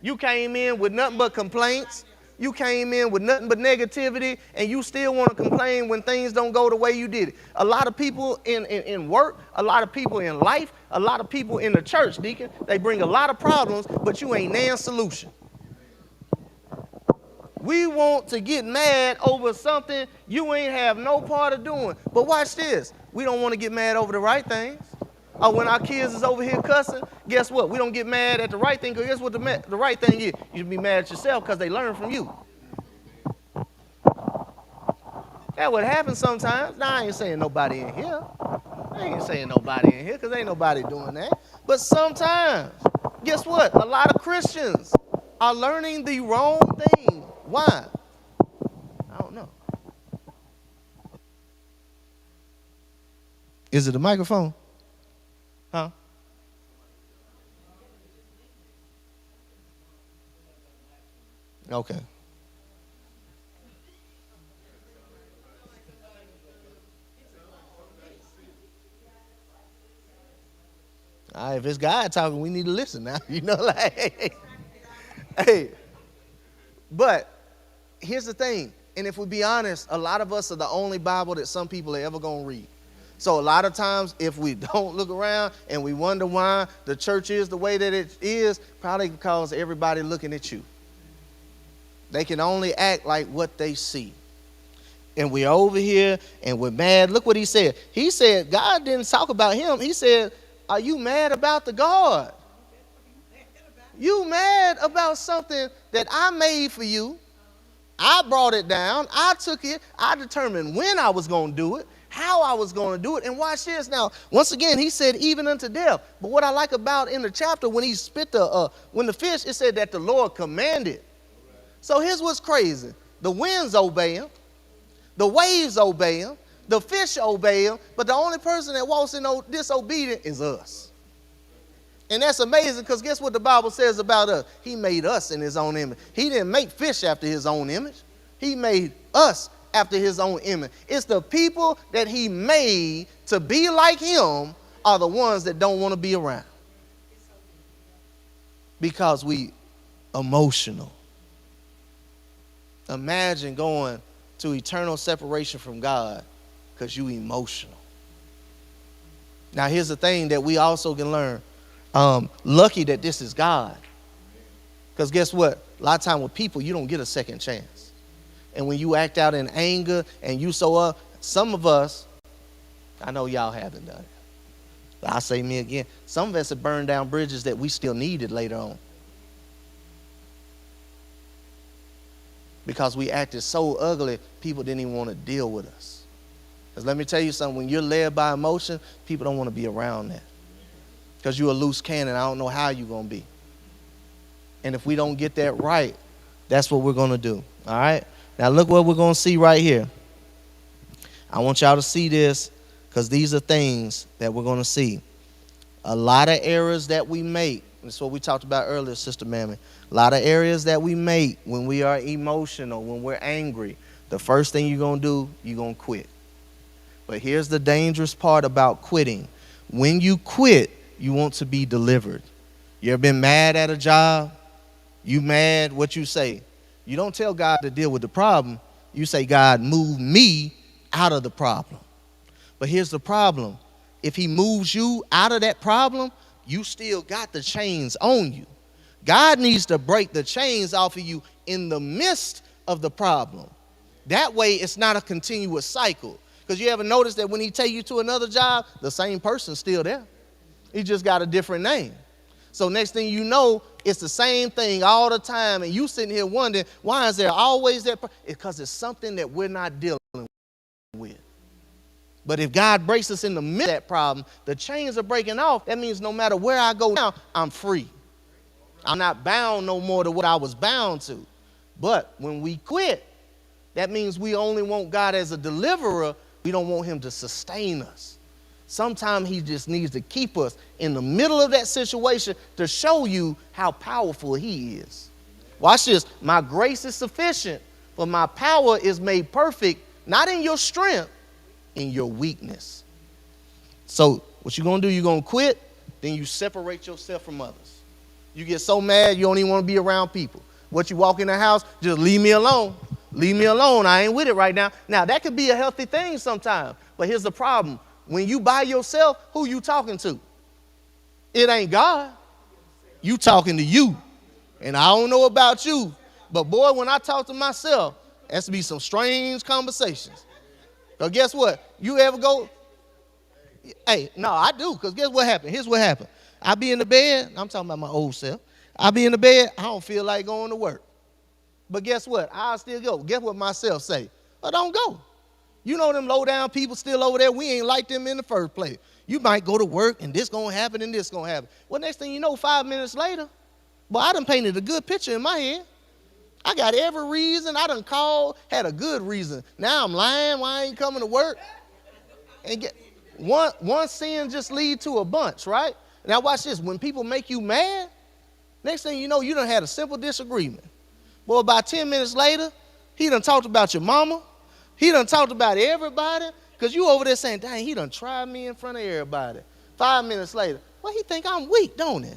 You came in with nothing but complaints. You came in with nothing but negativity, and you still want to complain when things don't go the way you did it. A lot of people in work, a lot of people in life, a lot of people in the church, Deacon, they bring a lot of problems, but you ain't nan solution. We want to get mad over something you ain't have no part of doing. But watch this. We don't want to get mad over the right things. When our kids is over here cussing, guess what? We don't get mad at the right thing, because guess what the right thing is? You should be mad at yourself because they learn from you. That's what happens sometimes. Now, I ain't saying nobody in here. I ain't saying nobody in here because ain't nobody doing that. But sometimes, guess what? A lot of Christians are learning the wrong thing. Why? I don't know. Is it a microphone? Huh? Okay. All right, if it's God talking, we need to listen now. You know, like, hey. But here's the thing, and if we be honest, a lot of us are the only Bible that some people are ever going to read. So a lot of times, if we don't look around and we wonder why the church is the way that it is, probably because everybody looking at you. They can only act like what they see. And we're over here and we're mad. Look what he said. He said God didn't talk about him. He said, are you mad about the God? You mad about something that I made for you. I brought it down. I took it. I determined when I was going to do it, how I was going to do it. And watch this now. Once again, he said, even unto death. But what I like about in the chapter, when he spit when the fish, it said that the Lord commanded. So here's what's crazy. The winds obey him. The waves obey him. The fish obey him. But the only person that walks in disobedience is us. And that's amazing, because guess what the Bible says about us? He made us in his own image. He didn't make fish after his own image. He made us after his own image. It's the people that he made to be like him are the ones that don't want to be around. Because we emotional. Imagine going to eternal separation from God because you emotional. Now here's the thing that we also can learn. Lucky that this is God. Because guess what? A lot of time with people, you don't get a second chance. And when you act out in anger and you some of us, I know y'all haven't done it, but I'll say me again, some of us have burned down bridges that we still needed later on. Because we acted so ugly, people didn't even want to deal with us. Because let me tell you something, when you're led by emotion, people don't want to be around that. Because you're a loose cannon. I don't know how you're going to be. And if we don't get that right, that's what we're going to do. All right? Now look what we're going to see right here. I want y'all to see this, because these are things that we're going to see. A lot of errors that we make. That's what we talked about earlier, Sister Mammy. A lot of errors that we make when we are emotional, when we're angry. The first thing you're going to do, you're going to quit. But here's the dangerous part about quitting. When you quit, you want to be delivered. You ever been mad at a job? You mad, what you say? You don't tell God to deal with the problem. You say, God, move me out of the problem. But here's the problem. If he moves you out of that problem, you still got the chains on you. God needs to break the chains off of you in the midst of the problem. That way, it's not a continuous cycle. Because you ever notice that when he take you to another job, the same person's still there. He just got a different name. So next thing you know, it's the same thing all the time. And you sitting here wondering, why is there always that? It's because it's something that we're not dealing with. But if God breaks us in the middle of that problem, the chains are breaking off. That means no matter where I go now, I'm free. I'm not bound no more to what I was bound to. But when we quit, that means we only want God as a deliverer. We don't want him to sustain us. Sometimes he just needs to keep us in the middle of that situation to show you how powerful he is. Watch this. My grace is sufficient, but my power is made perfect, not in your strength, in your weakness. So what you're going to do, you're going to quit, then you separate yourself from others. You get so mad, you don't even want to be around people. What you walk in the house, just leave me alone. Leave me alone. I ain't with it right now. Now, that could be a healthy thing sometimes, but here's the problem. When you by yourself, who you talking to? It ain't God. You talking to you. And I don't know about you, but boy, when I talk to myself, it has to be some strange conversations. But guess what? You ever go, hey, no, I do, because guess what happened? Here's what happened. I be in the bed, I'm talking about my old self. I be in the bed, I don't feel like going to work. But guess what? I'll still go. Guess what myself say? I don't go. You know them low down people still over there, we ain't like them in the first place. You might go to work and this gonna happen and this gonna happen. Well, next thing you know, 5 minutes later, well, I done painted a good picture in my head. I got every reason. I done called, had a good reason. Now I'm lying why I ain't coming to work. And get one sin just lead to a bunch, right? Now watch this. When people make you mad, next thing you know, you done had a simple disagreement. Well, about 10 minutes later, he done talked about your mama. He done talked about everybody. Because you over there saying, dang, he done tried me in front of everybody. 5 minutes later, well, he think I'm weak, don't he?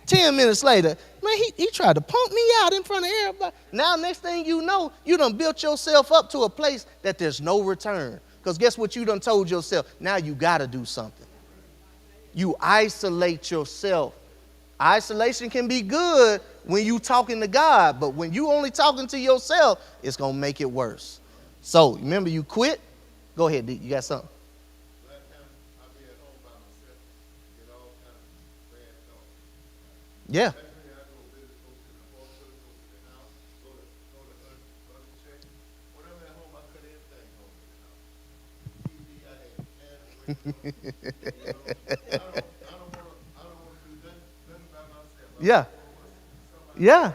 10 minutes later, man, he tried to punk me out in front of everybody. Now, next thing you know, you done built yourself up to a place that there's no return. Because guess what you done told yourself? Now you got to do something. You isolate yourself. Isolation can be good when you talking to God, but when you only talking to yourself, it's going to make it worse. So, remember, you quit. Go ahead, D. You got something? Yeah. Yeah. Yeah.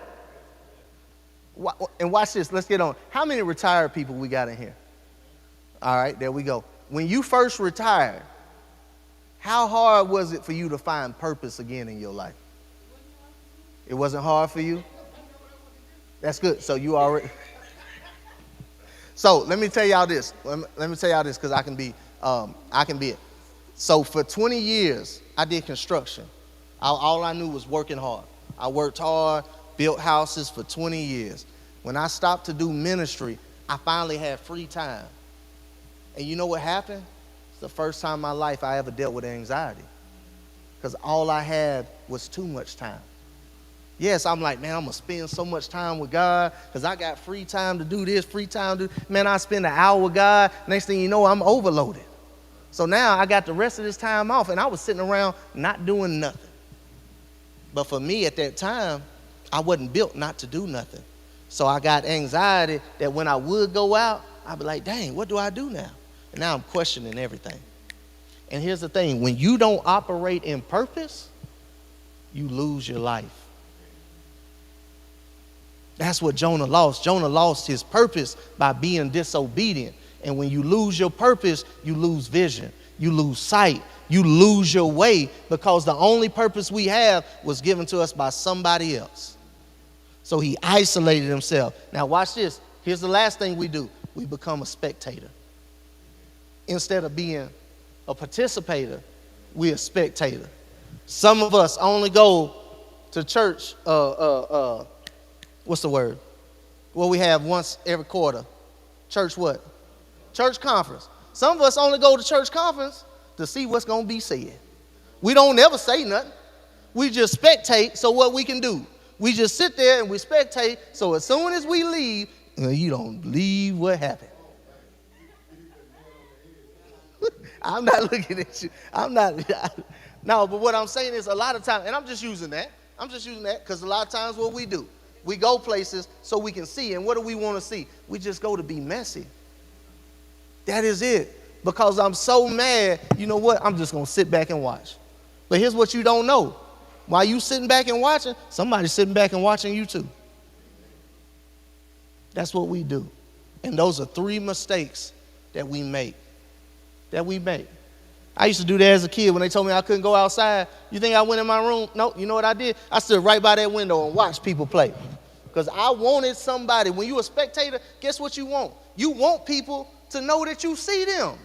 And watch this. Let's get on. How many retired people we got in here? All right, there we go. When you first retired, how hard was it for you to find purpose again in your life? It wasn't hard for you? That's good. So you already. So let me tell y'all this. Let me tell y'all this because I can be it. So for 20 years, I did construction. All I knew was working hard. I worked hard, built houses for 20 years. When I stopped to do ministry, I finally had free time. And you know what happened? It's the first time in my life I ever dealt with anxiety. Because all I had was too much time. Yes, I'm like, man, I'm going to spend so much time with God because I got free time to do this, free time to do. Man, I spend an hour with God. Next thing you know, I'm overloaded. So now I got the rest of this time off, and I was sitting around not doing nothing. But for me at that time, I wasn't built not to do nothing. So I got anxiety that when I would go out, I'd be like, dang, what do I do now? And now I'm questioning everything. And here's the thing. When you don't operate in purpose, you lose your life. That's what Jonah lost. Jonah lost his purpose by being disobedient. And when you lose your purpose, you lose vision. You lose sight. You lose your way because the only purpose we have was given to us by somebody else. So he isolated himself. Now watch this. Here's the last thing we do. We become a spectator. Instead of being a participator, we're a spectator. Some of us only go to church, what's the word? Well, we have once every quarter. Church what? Church conference. Some of us only go to church conference to see what's going to be said. We don't never say nothing. We just spectate, so what we can do? We just sit there and we spectate, so as soon as we leave, you don't believe what happened. I'm not looking at you. No, but what I'm saying is a lot of times, and I'm just using that because a lot of times what we do, we go places so we can see, and what do we want to see? We just go to be messy. That is it. Because I'm so mad, you know what? I'm just going to sit back and watch. But here's what you don't know. While you sitting back and watching, somebody's sitting back and watching you too. That's what we do. And those are 3 mistakes that we make. I used to do that as a kid when they told me I couldn't go outside. You think I went in my room? No, you know what I did? I stood right by that window and watched people play. Because I wanted somebody. When you're a spectator, guess what you want? You want people to know that you see them.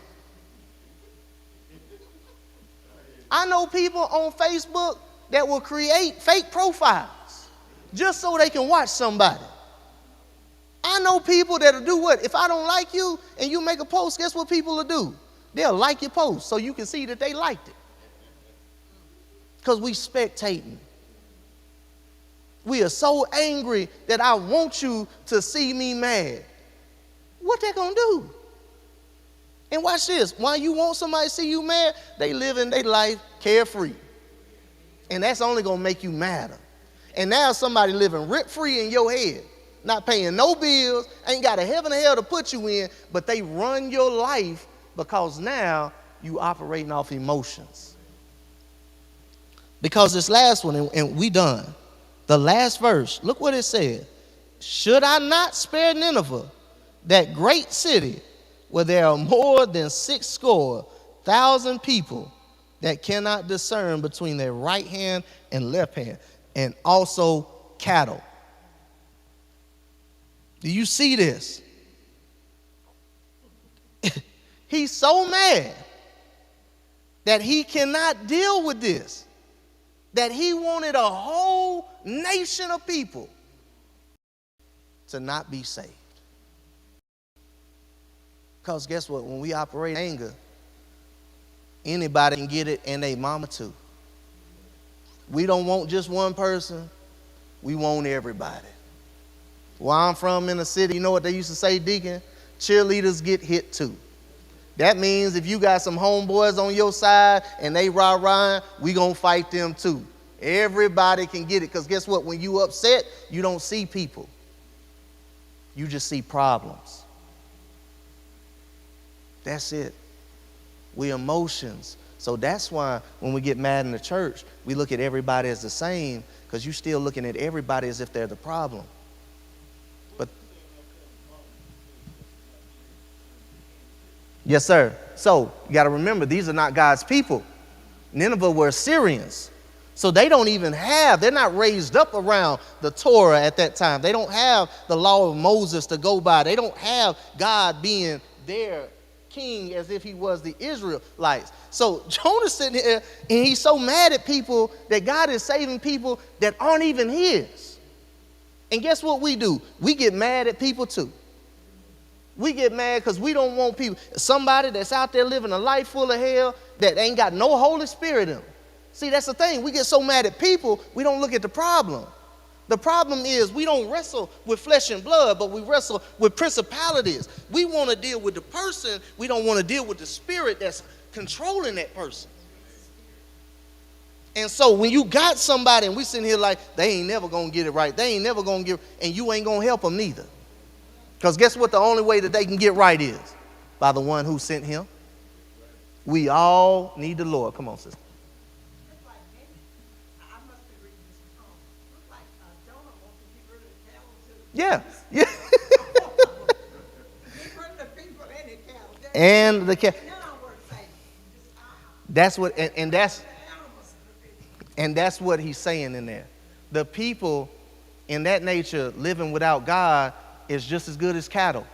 I know people on Facebook that will create fake profiles just so they can watch somebody. I know people that'll do what? If I don't like you and you make a post, guess what people will do? They'll like your post so you can see that they liked it. Because we spectating. We are so angry that I want you to see me mad. What they gonna do? And watch this. While you want somebody to see you mad, they living their life carefree. And that's only going to make you madder. And now somebody living rent-free in your head, not paying no bills, ain't got a heaven or hell to put you in, but they run your life because now you operating off emotions. Because this last one, and we done, the last verse, look what it said. Should I not spare Nineveh, that great city, where there are more than 60,000 people that cannot discern between their right hand and left hand, and also cattle. Do you see this? He's so mad that he cannot deal with this, that he wanted a whole nation of people to not be saved. Because guess what? When we operate anger, anybody can get it, and they mama too. We don't want just one person. We want everybody. Where I'm from in the city, you know what they used to say, Deacon? Cheerleaders get hit too. That means if you got some homeboys on your side and they rah-rahing, we gonna fight them too. Everybody can get it, because guess what? When you upset, you don't see people. You just see problems. That's it. We emotions. So that's why when we get mad in the church, we look at everybody as the same, because you're still looking at everybody as if they're the problem. But yes, sir. So you got to remember, these are not God's people. Nineveh were Assyrians. So they don't even have, they're not raised up around the Torah at that time. They don't have the law of Moses to go by. They don't have God being their king as if he was the Israelites. So Jonah's sitting here and he's so mad at people that God is saving people that aren't even his. And guess what we do? We get mad at people too. We get mad because we don't want people, somebody that's out there living a life full of hell that ain't got no Holy Spirit in them. See, that's the thing. We get so mad at people, we don't look at the problem. The problem is we don't wrestle with flesh and blood, but we wrestle with principalities. We want to deal with the person. We don't want to deal with the spirit that's controlling that person. And so when you got somebody and we sitting here like, they ain't never going to get it right. They ain't never going to get, and you ain't going to help them neither. Because guess what? The only way that they can get right is by the one who sent him. We all need the Lord. Come on, sister. Yeah, yeah. And the cat. That's what, and that's what he's saying in there. The people in that nature living without God is just as good as cattle.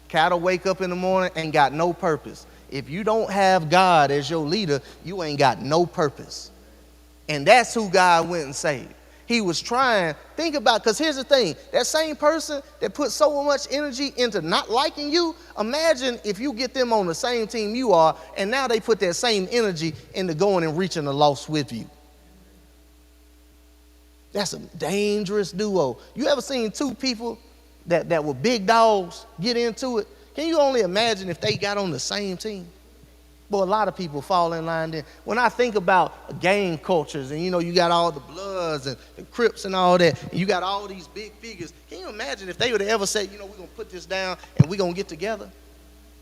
Cattle wake up in the morning and got no purpose. If you don't have God as your leader, you ain't got no purpose. And that's who God went and saved. He was trying, think about, because here's the thing, that same person that put so much energy into not liking you, imagine if you get them on the same team you are, and now they put that same energy into going and reaching the lost with you. That's a dangerous duo. You ever seen two people that were big dogs get into it? Can you only imagine if they got on the same team? Boy, a lot of people fall in line there. When I think about gang cultures and, you got all the Bloods and the Crips and all that, and you got all these big figures, can you imagine if they would have ever said, we're going to put this down and we're going to get together?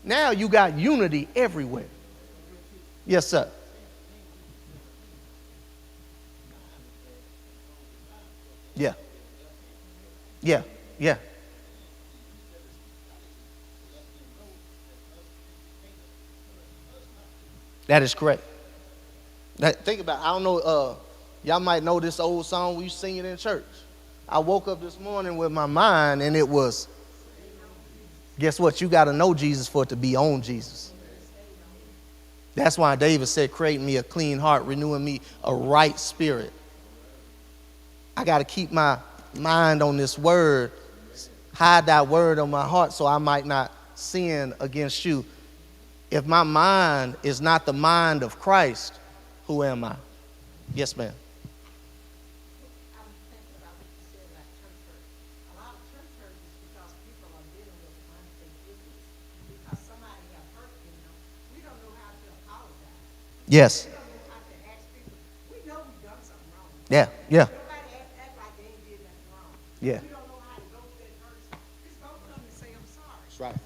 Now you got unity everywhere. Yes, sir. Yeah. Yeah. Yeah. That is correct. Think about it. I don't know, y'all might know this old song we used to sing it in church. I woke up this morning with my mind and it was, guess what? You got to know Jesus for it to be on Jesus. That's why David said, create me a clean heart, renewing me a right spirit. I got to keep my mind on this word, hide that word on my heart so I might not sin against you. If my mind is not the mind of Christ, who am I? Yes, ma'am. I'm thinking about what you said about church hurt. A lot of church hurt is because people are dealing with unfinished business. Because somebody have hurt them. We don't know how to apologize. Yes. We don't know how to ask people. We know we've done something wrong. Yeah, yeah. Nobody act like they ain't did nothing wrong. Yeah. We don't know how to go to that person. Just go to them and say, I'm sorry. That's right.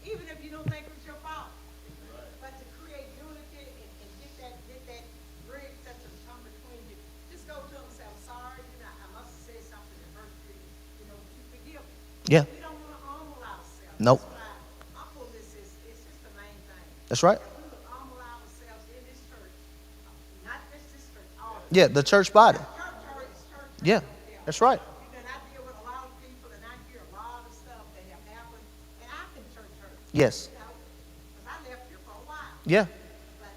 Even if you don't think it was your fault. But to create unity and get that bridge that's to come between you, just go to them and say, I'm sorry, I must have said something that hurt you, would you forgive me? Yeah. We don't want to humble ourselves. Nope. That's why humbleness is it's just the main thing. That's right. That we would humble ourselves in this church, not just this church, all of Yeah, the church body. church is church. Yeah, that's right. And I deal with a lot of people, and I hear a lot of stuff that have happened, and I've been church hurt. Yes. Because I left here for a while. Yeah, But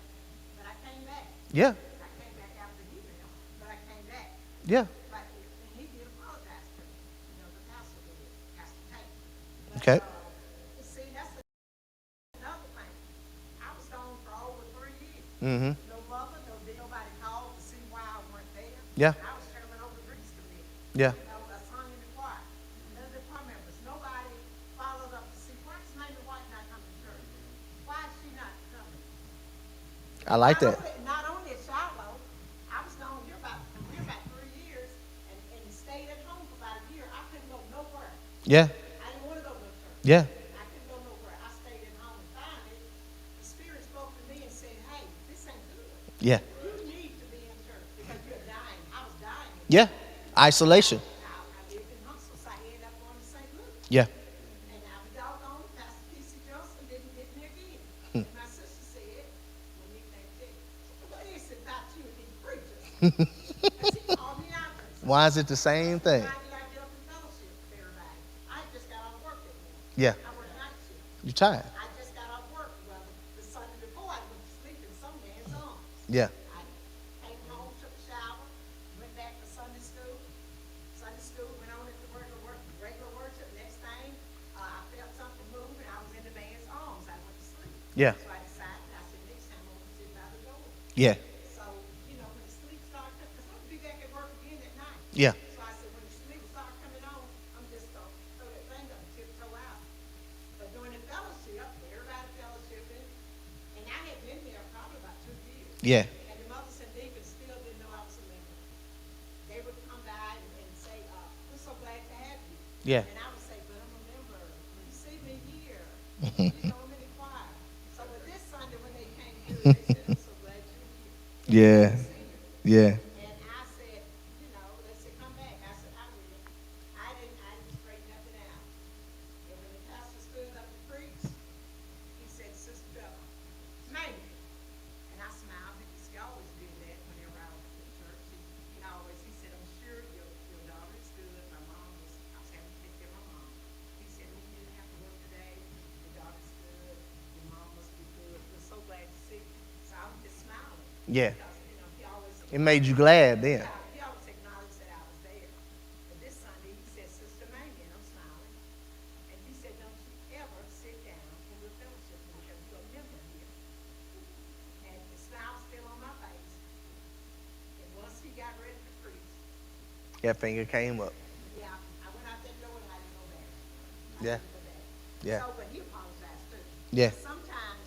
I came back. yeah, I came back after he left, but I came back. yeah. But and he did apologize to me. The pastor did, Pastor Tate. But, Okay. see, that's another thing. I was gone for over 3 years. Mm-hmm. No mother, nobody called to see why I weren't there. Yeah. And I was chairman over Greece Committee. Yeah. I sung in the choir. None of the choir members, nobody followed up to see why is Mamie White not coming to church? Why is she not coming? I like that. Not only at Shiloh, I was gone here about 3 years and stayed at home for about a year. I couldn't go nowhere. Yeah, I didn't want to go to church. yeah, I couldn't go nowhere. I stayed at home and finally the Spirit spoke to me and Yeah. You need to be in church because you're dying. I was dying. Yeah. Isolation. I lived in Huntsville, so I ended up going to St. Louis. Yeah. And I was doggone, Pastor P.C. Johnson didn't get me again. And my sister said, when you think that, what is it about you and these preachers? And she called me out there. So Why is it the same thing? why did I get up in fellowship with everybody? I just got off work that morning. Yeah. I worked night shift. You're tired. I just got off work. Well, the Sunday before I went to sleep in some man's arms. Yeah. I came home, took a shower, went back to Sunday school. Sunday school went on into regular worship. Next thing, I felt something move and I was in the man's arms. I went to sleep. Yeah. So I decided, I said, next time I'm going to sit by the door. Yeah. So, you know, when the sleep started, because I'm going to be back at work again at night. Yeah. So I said, when the sleep started coming on, I'm just going to throw that thing up and tiptoe out. But during the fellowship, everybody fellowshipping, and I had been there probably about 2 years. Yeah. And the mothers and deacons still didn't know I was a member. They would come by and say, we're so glad to have you. Yeah. And I would say, but I'm a member. You see me here. You know, I'm in the choir. So with this Sunday when they came through, they said, I'm so glad you're here. Yeah. See you. Yeah. And I said, you know, they said, come back. I said, I will. I didn't straighten nothing out. And when the pastor stood up to preach, he said, Sister Bella, man. And I smiled because he always did that whenever I was at church. He said, I'm sure your daughter is good. My mom I was having to take care of my mom. He said, you didn't have to work today. Your daughter's good. Your mom must be good. We're so glad to see you. So I was just smiling. Yeah. Because, he always It made you glad then. he always acknowledged that I was there. But this Sunday, he said, Sister Mamie, and I'm smiling. And he said, don't you ever sit down in the fellowship because you're a member here. And the smile's still on my face. And once he got ready to preach, That finger came up. yeah, I went out that door and I didn't go back. Yeah. Didn't go back. Yeah. So, but he apologized too. Yeah. Sometimes,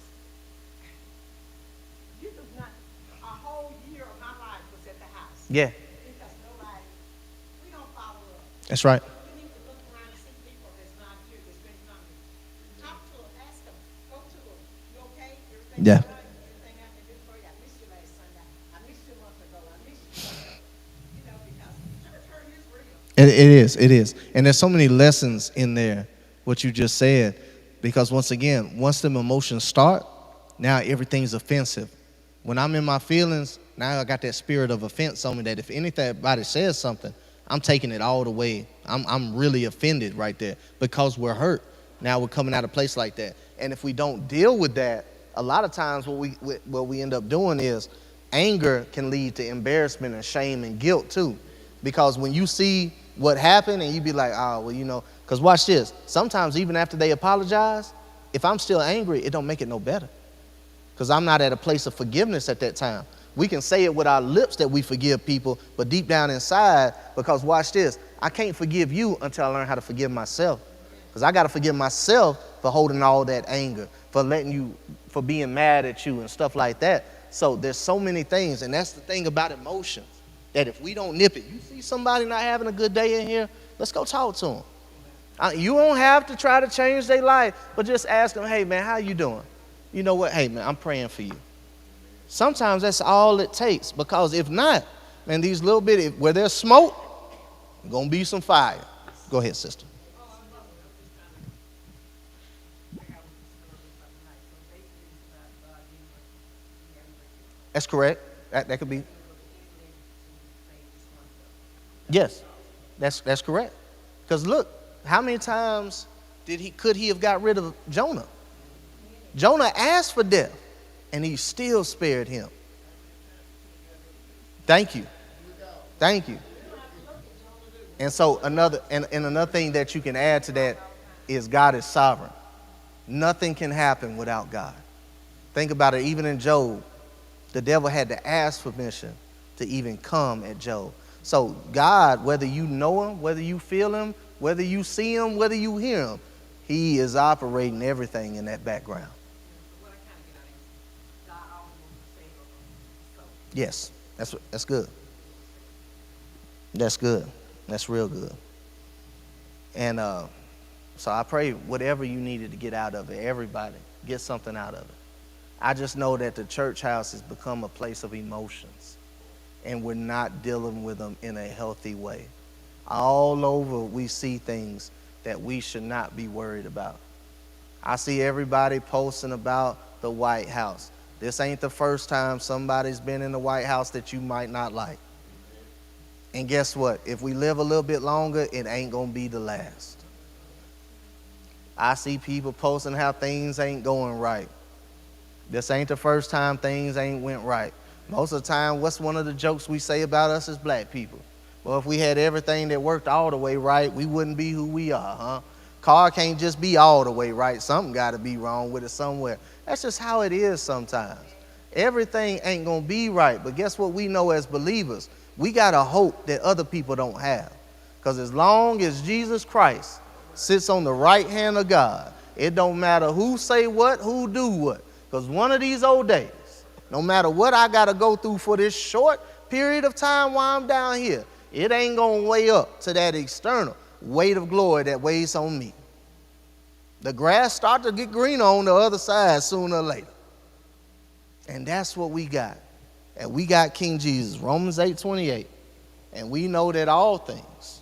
you could not, a whole year of my life was at the house. Yeah. Because nobody, we don't follow up. That's right. We need to look around and see people that's not here, that's been coming. Talk to them, ask them, go to them. You okay? Everything Yeah. all right? Everything I can do for you? I missed you last Sunday. I missed you a month ago. I missed you. You know, because church hurt is real. It is. It is. And there's so many lessons in there, what you just said. Because once again, once them emotions start, now everything's offensive. When I'm in my feelings, now I got that spirit of offense on me that if anybody says something, I'm taking it all the way. I'm really offended right there because we're hurt. Now we're coming out of a place like that. And if we don't deal with that, a lot of times what we end up doing is anger can lead to embarrassment and shame and guilt too. Because when you see what happened and you be like, oh, well, you know, because watch this. Sometimes even after they apologize, if I'm still angry, it don't make it no better. Because I'm not at a place of forgiveness at that time. We can say it with our lips that we forgive people, but deep down inside, because watch this, I can't forgive you until I learn how to forgive myself. Because I got to forgive myself for holding all that anger, for being mad at you and stuff like that. So there's so many things, and that's the thing about emotions, that if we don't nip it, you see somebody not having a good day in here, let's go talk to them. You don't have to try to change their life, but just ask them, hey, man, how you doing? You know what? Hey, man, I'm praying for you. Sometimes that's all it takes, because if not, man, these little bitty, where there's smoke, there's going to be some fire. Go ahead, sister. That's correct. That could be. Yes, that's correct. Because look, how many times could he have got rid of Jonah? Jonah asked for death, and he still spared him. Thank you. Thank you. And so another thing that you can add to that is God is sovereign. Nothing can happen without God. Think about it. Even in Job, the devil had to ask permission to even come at Job. So God, whether you know him, whether you feel him, whether you see him, whether you hear him, he is operating everything in that background. Yes, that's good. That's good. That's real good. And so I pray whatever you needed to get out of it, everybody, get something out of it. I just know that the church house has become a place of emotions, and we're not dealing with them in a healthy way. All over we see things that we should not be worried about. I see everybody posting about the White House. This ain't the first time somebody's been in the White House that you might not like. And guess what? If we live a little bit longer, it ain't gonna be the last. I see people posting how things ain't going right. This ain't the first time things ain't went right. Most of the time, what's one of the jokes we say about us as black people? Well, if we had everything that worked all the way right, we wouldn't be who we are, huh? Car can't just be all the way right. Something got to be wrong with it somewhere. That's just how it is sometimes. Everything ain't going to be right. But guess what we know as believers? We got a hope that other people don't have. Because as long as Jesus Christ sits on the right hand of God, it don't matter who say what, who do what. Because one of these old days, no matter what I got to go through for this short period of time while I'm down here, it ain't going to weigh up to that external weight of glory that weighs on me. The grass starts to get greener on the other side sooner or later. And that's what we got. And we got King Jesus, Romans 8:28. And we know that all things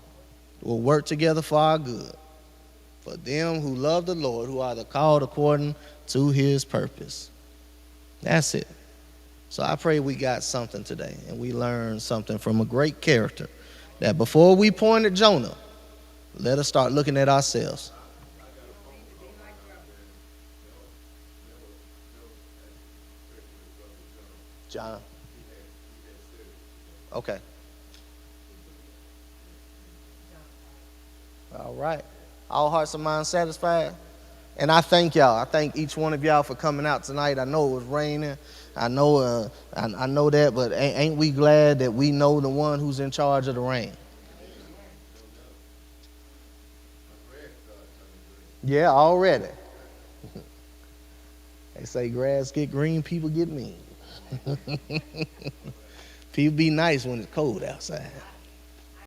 will work together for our good, for them who love the Lord, who are the called according to his purpose. That's it. So I pray we got something today and we learned something from a great character, that before we point at Jonah, let us start looking at ourselves. John. Okay. All right. All hearts and minds satisfied? And I thank y'all. I thank each one of y'all for coming out tonight. I know it was raining. I know that, but ain't we glad that we know the one who's in charge of the rain? Yeah, already. They say grass get green, people get mean. People be nice when it's cold outside.